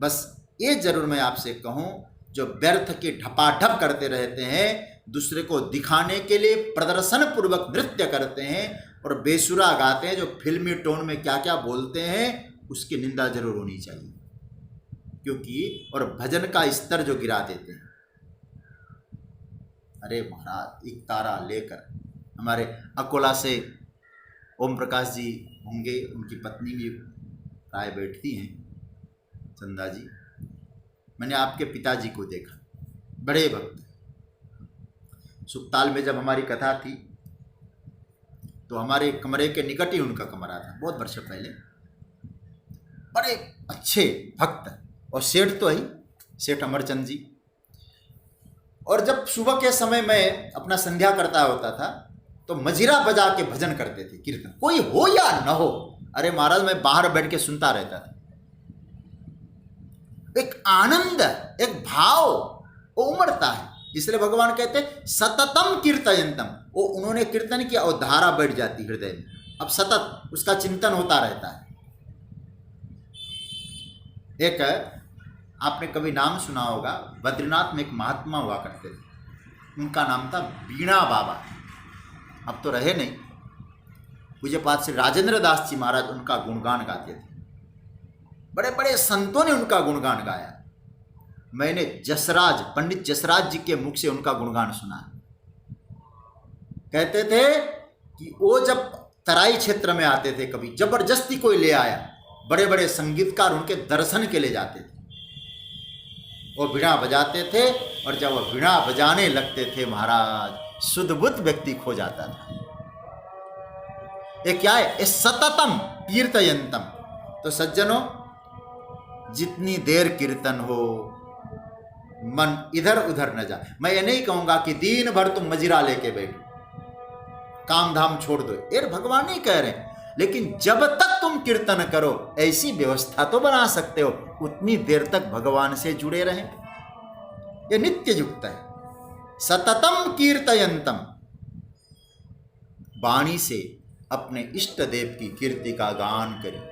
बस ये जरूर मैं आपसे कहूं, जो व्यर्थ के ढपाढप करते रहते हैं, दूसरे को दिखाने के लिए प्रदर्शन पूर्वक नृत्य करते हैं और बेसुरा गाते हैं, जो फिल्मी टोन में क्या क्या बोलते हैं, उसकी निंदा जरूर होनी चाहिए। क्योंकि और भजन का स्तर जो गिरा देते हैं। अरे महाराज, एक तारा लेकर हमारे अकोला से ओम प्रकाश जी होंगे, उनकी पत्नी भी राय बैठती हैं, चंदा जी। मैंने आपके पिताजी को देखा, बड़े भक्त। सुखताल में जब हमारी कथा थी तो हमारे कमरे के निकट ही उनका कमरा था, बहुत वर्ष पहले। बड़े अच्छे भक्त, और सेठ तो ही, सेठ अमरचंद जी। और जब सुबह के समय मैं अपना संध्या करता होता था तो मजीरा बजा के भजन करते थे, कीर्तन, कोई हो या न हो। अरे महाराज, मैं बाहर बैठ के सुनता रहता था। एक आनंद, एक भाव वो उमड़ता है। इसलिए भगवान कहते सततम कीर्तयंतम। वो उन्होंने कीर्तन किया और धारा बैठ जाती हृदय में, अब सतत उसका चिंतन होता रहता है। एक आपने कभी नाम सुना होगा, बद्रीनाथ में एक महात्मा हुआ करते थे, उनका नाम था बीणा बाबा। अब तो रहे नहीं। पूज्यपाद श्री राजेंद्र दास जी महाराज उनका गुणगान गाते थे, बड़े बड़े संतों ने उनका गुणगान गाया। मैंने जसराज, पंडित जसराज जी के मुख से उनका गुणगान सुना। कहते थे कि वो जब तराई क्षेत्र में आते थे, कभी जबरदस्ती कोई ले आया, बड़े बड़े संगीतकार उनके दर्शन के लिए जाते थे। वो वीणा बजाते थे, और जब वो वीणा बजाने लगते थे महाराज, शुद्ध बुद्ध व्यक्ति खो जाता था। ये क्या है? ये सततम कीर्तयंतम। तो सज्जनों, जितनी देर कीर्तन हो, मन इधर उधर न जाए। मैं ये नहीं कहूंगा कि दिन भर तुम मजिरा लेके बैठो, काम धाम छोड़ दो, ये भगवान नहीं कह रहे। लेकिन जब तक तुम कीर्तन करो, ऐसी व्यवस्था तो बना सकते हो, उतनी देर तक भगवान से जुड़े रहें। ये नित्य युक्त है। सततम कीर्तयंतम, वाणी से अपने इष्ट देव की कीर्ति का गान करें।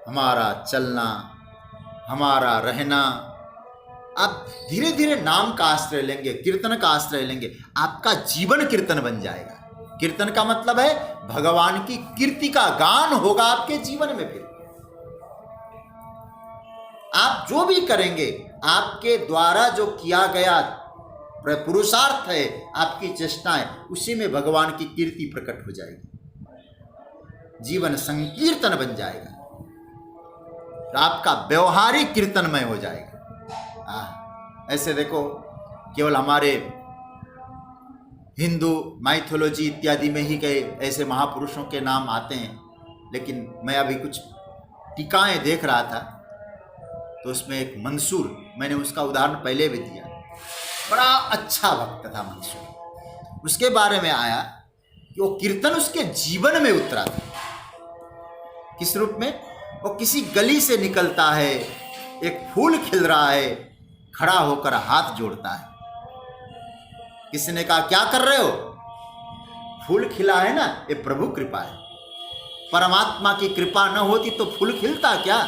हमारा चलना, हमारा रहना, आप धीरे धीरे नाम का आश्रय लेंगे, कीर्तन का आश्रय लेंगे, आपका जीवन कीर्तन बन जाएगा। कीर्तन का मतलब है भगवान की कीर्ति का गान होगा आपके जीवन में। फिर आप जो भी करेंगे, आपके द्वारा जो किया गया पुरुषार्थ है, आपकी चेष्टाएं, उसी में भगवान की कीर्ति प्रकट हो जाएगी। जीवन संकीर्तन बन जाएगा, तो आपका व्यवहारिक कीर्तनमय हो जाएगा। ऐसे देखो, केवल हमारे हिंदू माइथोलॉजी इत्यादि में ही कई ऐसे महापुरुषों के नाम आते हैं, लेकिन मैं अभी कुछ टीकाएं देख रहा था, तो उसमें एक मंसूर, मैंने उसका उदाहरण पहले भी दिया, बड़ा अच्छा भक्त था मंसूर। उसके बारे में आया कि वो कीर्तन उसके जीवन में उतरा था। किस रूप में? वो किसी गली से निकलता है, एक फूल खिल रहा है, खड़ा होकर हाथ जोड़ता है। किसी ने कहा क्या कर रहे हो? फूल खिला है ना, ये प्रभु कृपा है। परमात्मा की कृपा न होती तो फूल खिलता क्या?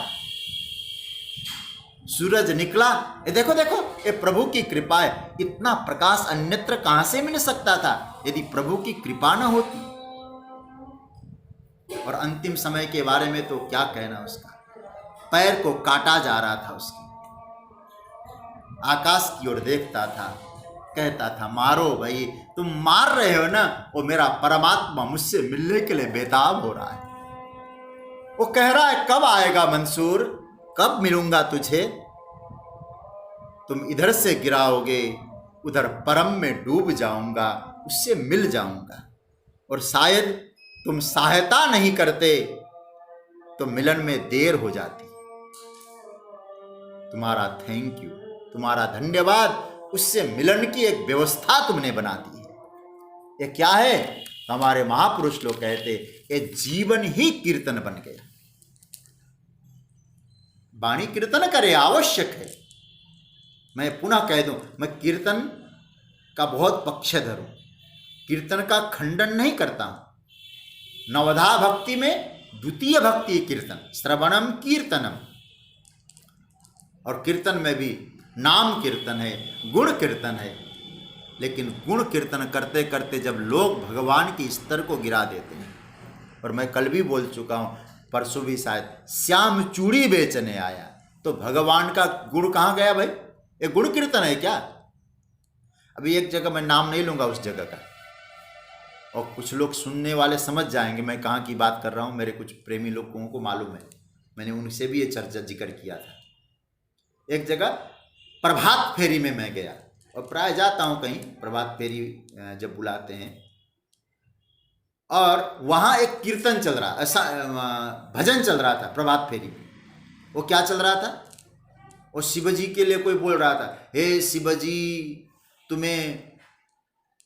सूरज निकला, ये देखो देखो, ये प्रभु की कृपा है। इतना प्रकाश अन्यत्र कहां से मिल सकता था यदि प्रभु की कृपा न होती। और अंतिम समय के बारे में तो क्या कहना उसका, पैर को काटा जा रहा था उसके, आकाश की ओर देखता था, कहता था मारो भाई, तुम मार रहे हो ना, वो मेरा परमात्मा मुझसे मिलने के लिए बेताब हो रहा है। वो कह रहा है कब आएगा मंसूर, कब मिलूंगा तुझे? तुम इधर से गिराओगे, उधर परम में डूब जाऊंगा, उससे मिल जाऊंगा। और शायद तुम सहायता नहीं करते तो मिलन में देर हो जाती। तुम्हारा थैंक यू, तुम्हारा धन्यवाद, उससे मिलन की एक व्यवस्था तुमने बना दी है। ये क्या है? हमारे महापुरुष लोग कहते ये जीवन ही कीर्तन बन गया। वाणी कीर्तन करे, आवश्यक है। मैं पुनः कह दूं, मैं कीर्तन का बहुत पक्षधर हूं, कीर्तन का खंडन नहीं करता हूं। नवधा भक्ति में द्वितीय भक्ति कीर्तन, श्रवणम कीर्तनम। और कीर्तन में भी नाम कीर्तन है, गुण कीर्तन है। लेकिन गुण कीर्तन करते करते जब लोग भगवान के स्तर को गिरा देते हैं, और मैं कल भी बोल चुका हूं, परसों भी शायद, श्याम चूड़ी बेचने आया, तो भगवान का गुण कहाँ गया भाई? ये गुण कीर्तन है क्या? अभी एक जगह, मैं नाम नहीं लूंगा उस जगह का, और कुछ लोग सुनने वाले समझ जाएंगे मैं कहाँ की बात कर रहा हूँ। मेरे कुछ प्रेमी लोगों को मालूम है, मैंने उनसे भी ये चर्चा जिक्र किया था। एक जगह प्रभात फेरी में मैं गया, और प्राय जाता हूँ कहीं प्रभात फेरी जब बुलाते हैं, और वहाँ एक कीर्तन चल रहा, ऐसा भजन चल रहा था प्रभात फेरी में। वो क्या चल रहा था? वो शिवजी के लिए कोई बोल रहा था, हे शिवजी, तुम्हें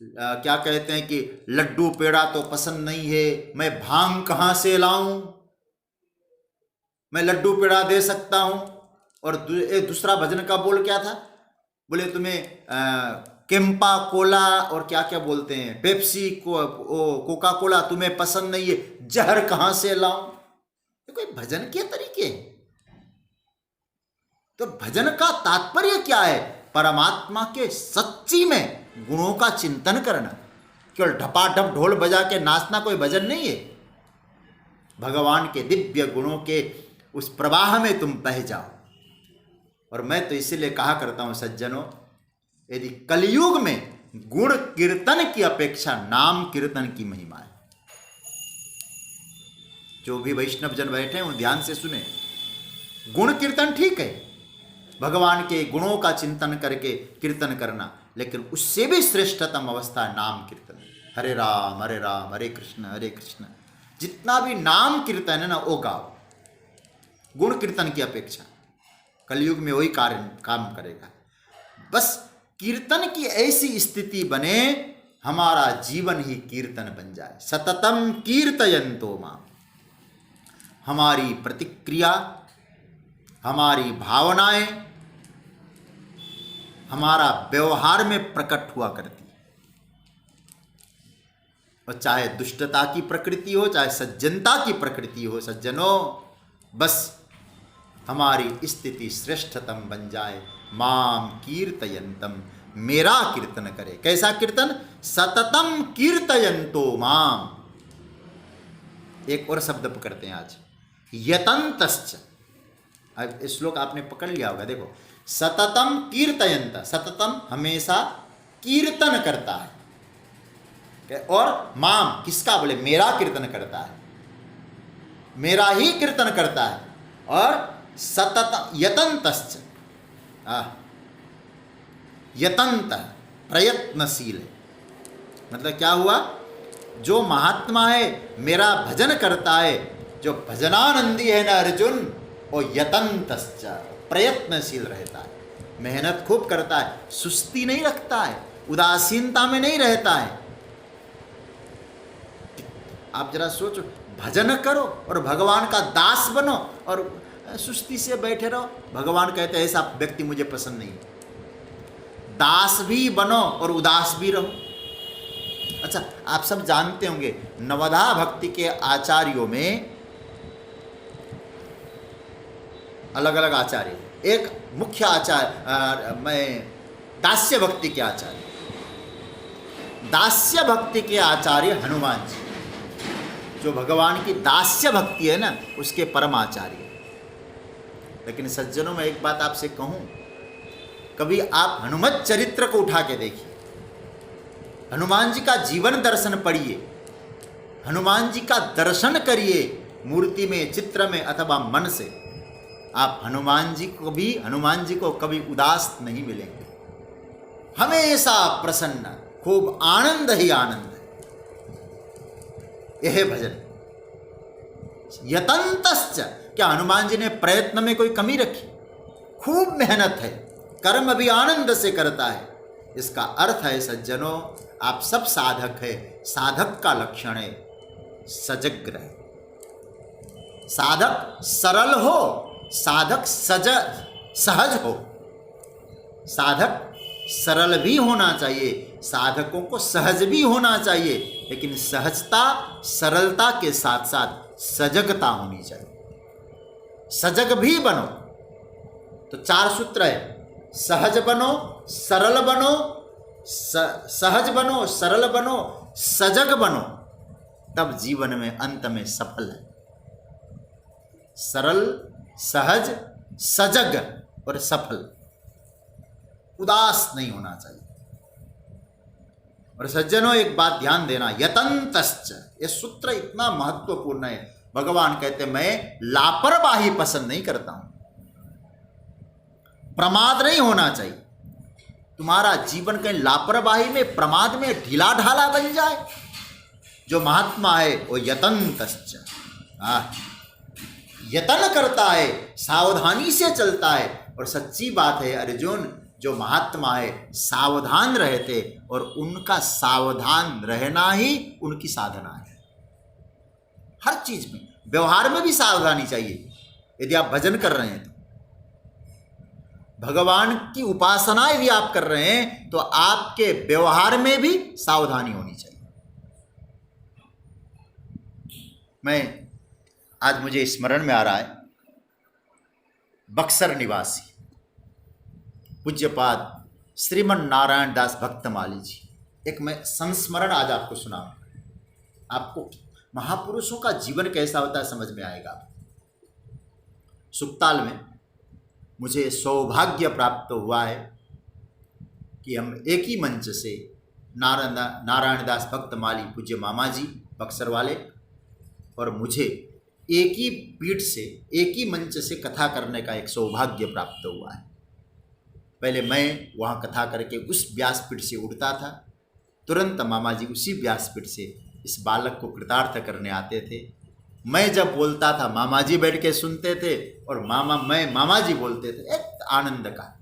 क्या कहते हैं कि लड्डू पेड़ा तो पसंद नहीं है, मैं भांग कहाँ से लाऊं, मैं लड्डू पेड़ा दे सकता हूं। और एक दूसरा भजन का बोल क्या था? बोले तुम्हें केम्पा कोला और क्या क्या बोलते हैं, पेप्सी कोका कोला तुम्हें पसंद नहीं है, जहर कहां से लाऊं। ये कोई भजन के तरीके हैं? तो भजन का तात्पर्य क्या है? परमात्मा के सच्ची में गुणों का चिंतन करना। केवल ढपाढप ढोल बजा के नाचना कोई भजन नहीं है। भगवान के दिव्य गुणों के उस प्रवाह में तुम बह जाओ। और मैं तो इसीलिए कहा करता हूं सज्जनों, यदि कलयुग में गुण कीर्तन की अपेक्षा नाम कीर्तन की महिमा है। जो भी वैष्णव जन बैठे हैं वो ध्यान से सुने। गुण कीर्तन ठीक है, भगवान के गुणों का चिंतन करके कीर्तन करना, लेकिन उससे भी श्रेष्ठतम अवस्था है नाम कीर्तन। हरे राम हरे कृष्ण, जितना भी नाम कीर्तन है ना वो गाओ, गुण कीर्तन की अपेक्षा। कलयुग में वही काम करेगा। बस कीर्तन की ऐसी स्थिति बने, हमारा जीवन ही कीर्तन बन जाए। सततम कीर्तयन्तो मां, हमारी प्रतिक्रिया, हमारी भावनाएं, हमारा व्यवहार में प्रकट हुआ करती है। और चाहे दुष्टता की प्रकृति हो, चाहे सज्जनता की प्रकृति हो, सज्जनों बस हमारी स्थिति श्रेष्ठतम बन जाए। माम कीर्तयन्तम, मेरा कीर्तन करे। कैसा कीर्तन? सततम कीर्तयन्तो माम। एक और शब्द पकड़ते हैं आज, यतन्तश्च। अब इस श्लोक आपने पकड़ लिया होगा, देखो, सततम कीर्तयन्त, सततम हमेशा कीर्तन करता है, और माम किसका? बोले मेरा कीर्तन करता है, मेरा ही कीर्तन करता है। और सतत यतन्तश्च, यतंत प्रयत्नशील है। मतलब क्या हुआ? जो महात्मा है मेरा भजन करता है, जो भजनानंदी है ना अर्जुन, वो यतंतश्च प्रयत्नशील रहता है, मेहनत खूब करता है, सुस्ती नहीं रखता है, उदासीनता में नहीं रहता है। आप जरा सोचो, भजन करो और भगवान का दास बनो और सुस्ती से बैठे रहो। भगवान कहते हैं ऐसा व्यक्ति मुझे पसंद नहीं। दास भी बनो और उदास भी रहो। अच्छा, आप सब जानते होंगे नवधा भक्ति के आचार्यों में अलग अलग आचार्य। एक मुख्य आचार्य, मैं दास्य भक्ति के आचार्य, दास्य भक्ति के आचार्य हनुमान जी, जो भगवान की दास्य भक्ति है ना उसके परम आचार्य। लेकिन सज्जनों, मैं एक बात आपसे कहूं, कभी आप हनुमत चरित्र को उठा के देखिए, हनुमान जी का जीवन दर्शन पढ़िए, हनुमान जी का दर्शन करिए, मूर्ति में, चित्र में अथवा मन से। आप हनुमान जी को कभी उदास नहीं मिलेंगे, हमेशा प्रसन्न, खूब आनंद ही आनंद। यह भजन यतंतश्च, क्या हनुमान जी ने प्रयत्न में कोई कमी रखी? खूब मेहनत है, कर्म भी आनंद से करता है। इसका अर्थ है सज्जनों, आप सब साधक है, साधक का लक्षण है सजग रहे। साधक सरल हो, साधक सहज हो। साधक सरल भी होना चाहिए, साधकों को सहज भी होना चाहिए, लेकिन सहजता सरलता के साथ साथ सजगता होनी चाहिए। सजग भी बनो। तो 4 सूत्र है, सहज बनो, सरल बनो, सहज बनो, सरल बनो, सजग बनो, तब जीवन में अंत में सफल है। सरल, सहज, सजग और सफल, उदास नहीं होना चाहिए। और सज्जनों, एक बात ध्यान देना, यतंतश्च, ये सूत्र इतना महत्वपूर्ण है। भगवान कहते मैं लापरवाही पसंद नहीं करता हूं, प्रमाद नहीं होना चाहिए। तुम्हारा जीवन कहीं लापरवाही में, प्रमाद में ढीला ढाला बन जाए। जो महात्मा है वो यतंतश्च, यतन करता है, सावधानी से चलता है। और सच्ची बात है अर्जुन, जो महात्मा है सावधान रहते, और उनका सावधान रहना ही उनकी साधना है। हर चीज में, व्यवहार में भी सावधानी चाहिए। यदि आप भजन कर रहे हैं तो, भगवान की उपासना यदि आप कर रहे हैं तो आपके व्यवहार में भी सावधानी होनी चाहिए। आज मुझे स्मरण में आ रहा है, बक्सर निवासी पूज्यपाद श्रीमन नारायण दास भक्तमाली जी, एक मैं संस्मरण आज आपको सुनाऊं। आपको महापुरुषों का जीवन कैसा होता है समझ में आएगा। सुखताल में मुझे सौभाग्य प्राप्त हुआ है कि हम एक ही मंच से नारायण दास भक्तमाली पूज्य मामा जी बक्सर वाले और मुझे एक ही पीठ से, एक ही मंच से कथा करने का एक सौभाग्य प्राप्त हुआ है। पहले मैं वहाँ कथा करके उस व्यासपीठ से उठता था, तुरंत मामा जी उसी व्यासपीठ से इस बालक को कृतार्थ करने आते थे। मैं जब बोलता था मामा जी बैठ के सुनते थे, और मामा जी बोलते थे। एक आनंद का।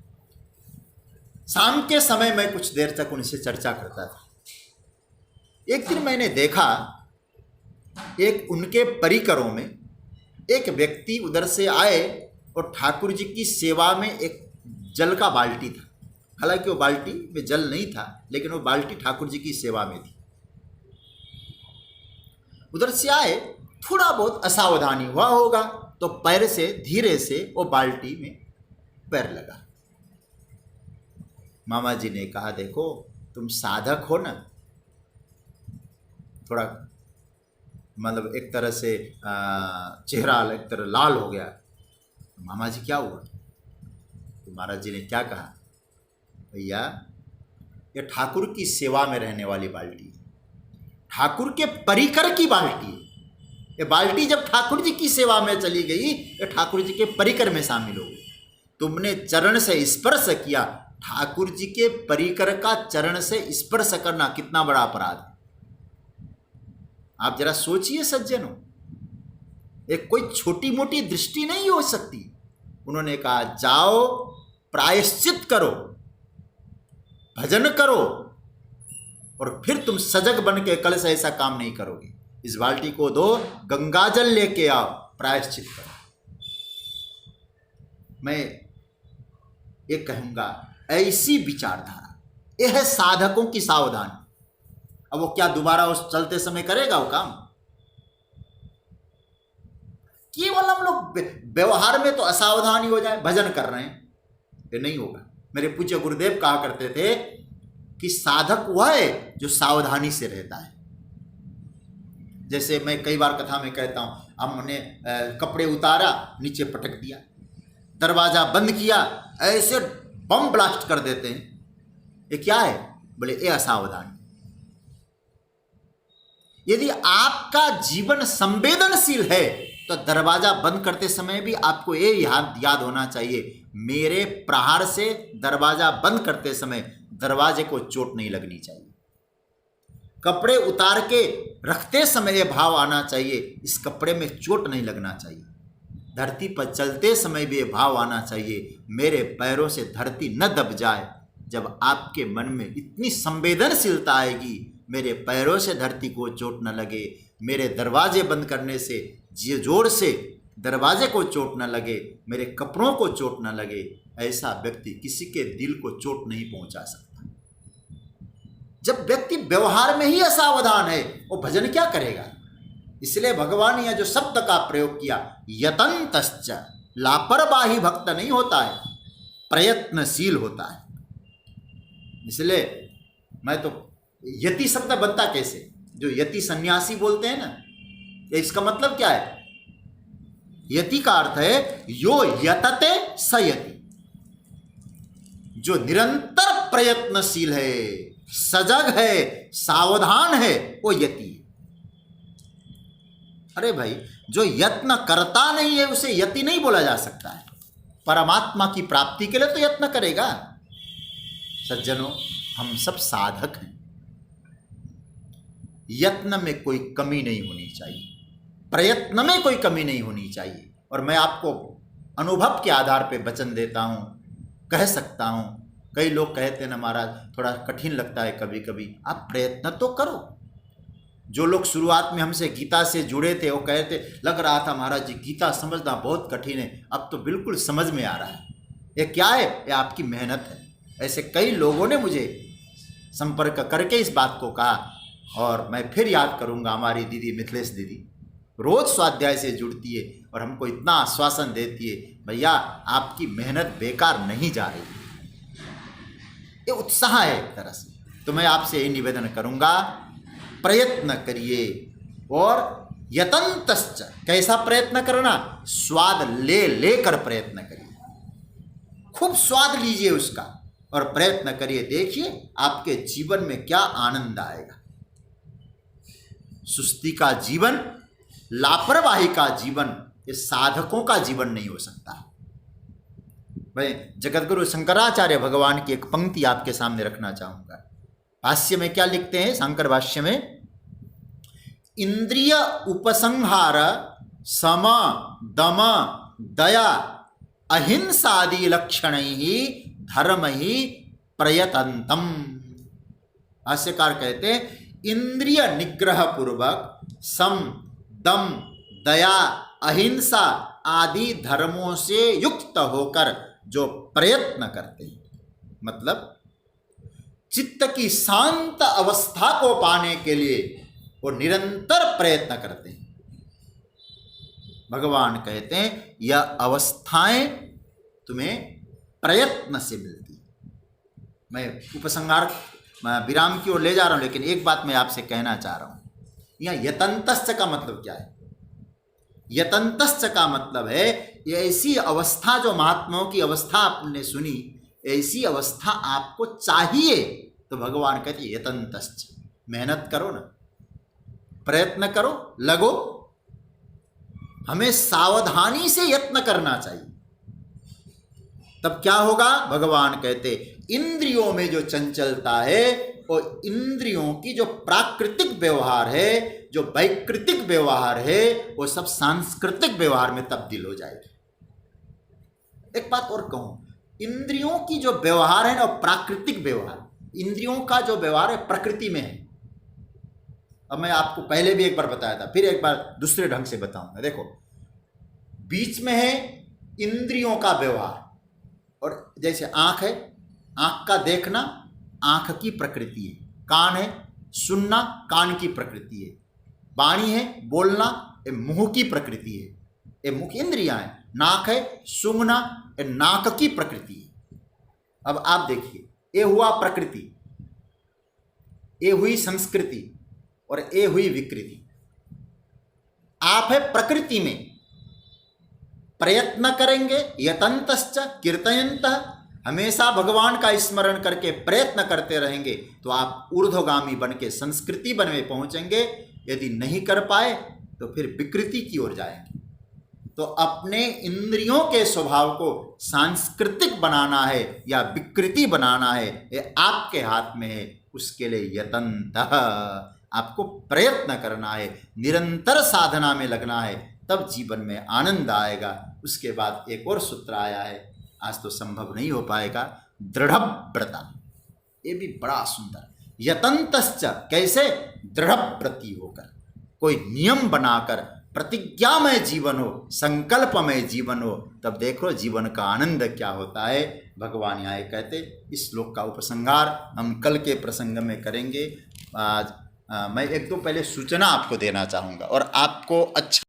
शाम के समय मैं कुछ देर तक उनसे चर्चा करता था। एक दिन मैंने देखा, एक उनके परिकरों में एक व्यक्ति उधर से आए और ठाकुर जी की सेवा में एक जल का बाल्टी था। हालांकि वो बाल्टी में जल नहीं था, लेकिन वो बाल्टी ठाकुर जी की सेवा में थी। उधर से आए, थोड़ा बहुत असावधानी हुआ होगा तो पैर से धीरे से वो बाल्टी में पैर लगा। मामा जी ने कहा, देखो तुम साधक हो ना, थोड़ा मतलब एक तरह से चेहरा एक तरह लाल हो गया। मामा जी क्या हुआ? तो महाराज जी ने क्या कहा, भैया ये ठाकुर की सेवा में रहने वाली बाल्टी है, ठाकुर के परिकर की बाल्टी है। ये बाल्टी जब ठाकुर जी की सेवा में चली गई, ये ठाकुर जी के परिकर में शामिल हो गई। तुमने चरण से स्पर्श किया। ठाकुर जी के परिकर का चरण से स्पर्श करना कितना बड़ा अपराध है। आप जरा सोचिए सज्जनों, एक कोई छोटी मोटी दृष्टि नहीं हो सकती। उन्होंने कहा, जाओ प्रायश्चित करो, भजन करो, और फिर तुम सजग बन के कल से ऐसा काम नहीं करोगे। इस बाल्टी को दो, गंगाजल लेके आओ, प्रायश्चित करो। मैं ये कहूंगा, ऐसी विचारधारा, यह है साधकों की सावधानी। अब वो क्या दोबारा उस चलते समय करेगा वो काम? केवल हम लोग व्यवहार में तो असावधानी हो जाए, भजन कर रहे हैं, ये नहीं होगा। मेरे पूज्य गुरुदेव कहा करते थे कि साधक वह है जो सावधानी से रहता है। जैसे मैं कई बार कथा में कहता हूं, हमने कपड़े उतारा, नीचे पटक दिया, दरवाजा बंद किया, ऐसे बम ब्लास्ट कर देते हैं। ये क्या है? बोले ये असावधानी। यदि आपका जीवन संवेदनशील है तो दरवाजा बंद करते समय भी आपको ये याद होना चाहिए, मेरे प्रहार से दरवाजा बंद करते समय दरवाजे को चोट नहीं लगनी चाहिए। कपड़े उतार के रखते समय ये भाव आना चाहिए, इस कपड़े में चोट नहीं लगना चाहिए। धरती पर चलते समय भी ये भाव आना चाहिए, मेरे पैरों से धरती न दब जाए। जब आपके मन में इतनी संवेदनशीलता आएगी, मेरे पैरों से धरती को चोट न लगे, मेरे दरवाजे बंद करने से जोर से दरवाजे को चोट न लगे, मेरे कपड़ों को चोट न लगे, ऐसा व्यक्ति किसी के दिल को चोट नहीं पहुंचा सकता। जब व्यक्ति व्यवहार में ही असावधान है, वो भजन क्या करेगा? इसलिए भगवान ने यह जो शब्द का प्रयोग किया, यतन्तश्च, लापरवाही भक्त नहीं होता है, प्रयत्नशील होता है। इसलिए मैं तो यति शब्द बनता कैसे? जो यति सन्यासी बोलते हैं ना, इसका मतलब क्या है? यति का अर्थ है यो यतते स यति, जो निरंतर प्रयत्नशील है, सजग है, सावधान है, वो यति है। अरे भाई, जो यत्न करता नहीं है उसे यति नहीं बोला जा सकता है। परमात्मा की प्राप्ति के लिए तो यत्न करेगा। सज्जनों, हम सब साधक हैं, यत्न में कोई कमी नहीं होनी चाहिए, प्रयत्न में कोई कमी नहीं होनी चाहिए। और मैं आपको अनुभव के आधार पे वचन देता हूँ, कह सकता हूँ। कई लोग कहते हैं ना महाराज, थोड़ा कठिन लगता है कभी कभी, आप प्रयत्न तो करो। जो लोग शुरुआत में हमसे गीता से जुड़े थे, वो कहते लग रहा था महाराज जी गीता समझना बहुत कठिन है, अब तो बिल्कुल समझ में आ रहा है। ये क्या है? ये आपकी मेहनत है। ऐसे कई लोगों ने मुझे संपर्क करके इस बात को कहा। और मैं फिर याद करूंगा, हमारी दीदी मिथिलेश दीदी रोज स्वाध्याय से जुड़ती है और हमको इतना आश्वासन देती है, भैया आपकी मेहनत बेकार नहीं जा रही। ये उत्साह है एक तरह से। तो मैं आपसे यही निवेदन करूंगा, प्रयत्न करिए। और यतन्तश्च, कैसा प्रयत्न करना? स्वाद ले लेकर प्रयत्न करिए, खूब स्वाद लीजिए उसका और प्रयत्न करिए। देखिए आपके जीवन में क्या आनंद आएगा। सुस्ती का जीवन, लापरवाही का जीवन, ये साधकों का जीवन नहीं हो सकता। भाई जगतगुरु शंकराचार्य भगवान की एक पंक्ति आपके सामने रखना चाहूंगा। भाष्य में क्या लिखते हैं शंकर भाष्य में, इंद्रिय उपसंहार सम दम दया अहिंसादि लक्षण ही धर्म ही प्रयतंतम। भाष्यकार कहते हैं इंद्रिय निग्रह पूर्वक सम दम दया अहिंसा आदि धर्मों से युक्त होकर जो प्रयत्न करते हैं, मतलब चित्त की शांत अवस्था को पाने के लिए वो निरंतर प्रयत्न करते हैं। भगवान कहते हैं यह अवस्थाएं तुम्हें प्रयत्न से मिलती। मैं उपसंहार विराम की ओर ले जा रहा हूं, लेकिन एक बात मैं आपसे कहना चाह रहा हूं, यहां यतंतश्च का मतलब क्या है? यतंतश्च का मतलब है ऐसी अवस्था, जो महात्माओं की अवस्था आपने सुनी, ऐसी अवस्था आपको चाहिए तो भगवान कहते हैं यतंतश्च, मेहनत करो ना, प्रयत्न करो, लगो। हमें सावधानी से यत्न करना चाहिए, तब क्या होगा? भगवान कहते इंद्रियों में जो चंचलता है और इंद्रियों की जो प्राकृतिक व्यवहार है, जो वैकृतिक व्यवहार है, वो सब सांस्कृतिक व्यवहार में तब्दील हो जाएगी। एक बात और कहूं, इंद्रियों की जो व्यवहार है ना, प्राकृतिक व्यवहार, इंद्रियों का जो व्यवहार है प्रकृति में है। अब मैं आपको पहले भी एक बार बताया था, फिर एक बार दूसरे ढंग से बताऊंगा। देखो, बीच में है इंद्रियों का व्यवहार, और जैसे आंख है, आंख का देखना आंख की प्रकृति है, कान है सुनना कान की प्रकृति है, वाणी है बोलना ये मुंह की प्रकृति है, ये मुख इंद्रियां है, नाक है सूंघना ये नाक की प्रकृति है। अब आप देखिए, ये हुआ प्रकृति, ये हुई संस्कृति और ये हुई विकृति। आप है प्रकृति में, प्रयत्न करेंगे, यतंतश्च कीर्तयन्तः, हमेशा भगवान का स्मरण करके प्रयत्न करते रहेंगे तो आप ऊर्ध्वगामी बन के संस्कृति बन में पहुंचेंगे। यदि नहीं कर पाए तो फिर विकृति की ओर जाएंगे। तो अपने इंद्रियों के स्वभाव को सांस्कृतिक बनाना है या विकृति बनाना है, ये आपके हाथ में है। उसके लिए यतन्तः, आपको प्रयत्न करना है, निरंतर साधना में लगना है, तब जीवन में आनंद आएगा। उसके बाद एक और सूत्र आया है, आज तो संभव नहीं हो पाएगा, दृढ़व्रता। ये भी बड़ा सुंदर, यतंतश्च, कैसे? दृढ़व्रती होकर, कोई नियम बनाकर, प्रतिज्ञामय जीवन हो, संकल्पमय जीवन हो, तब देखो जीवन का आनंद क्या होता है। भगवान यहाँ कहते, इस श्लोक का उपसंहार हम कल के प्रसंग में करेंगे। आज मैं एक दो पहले सूचना आपको देना चाहूँगा और आपको अच्छा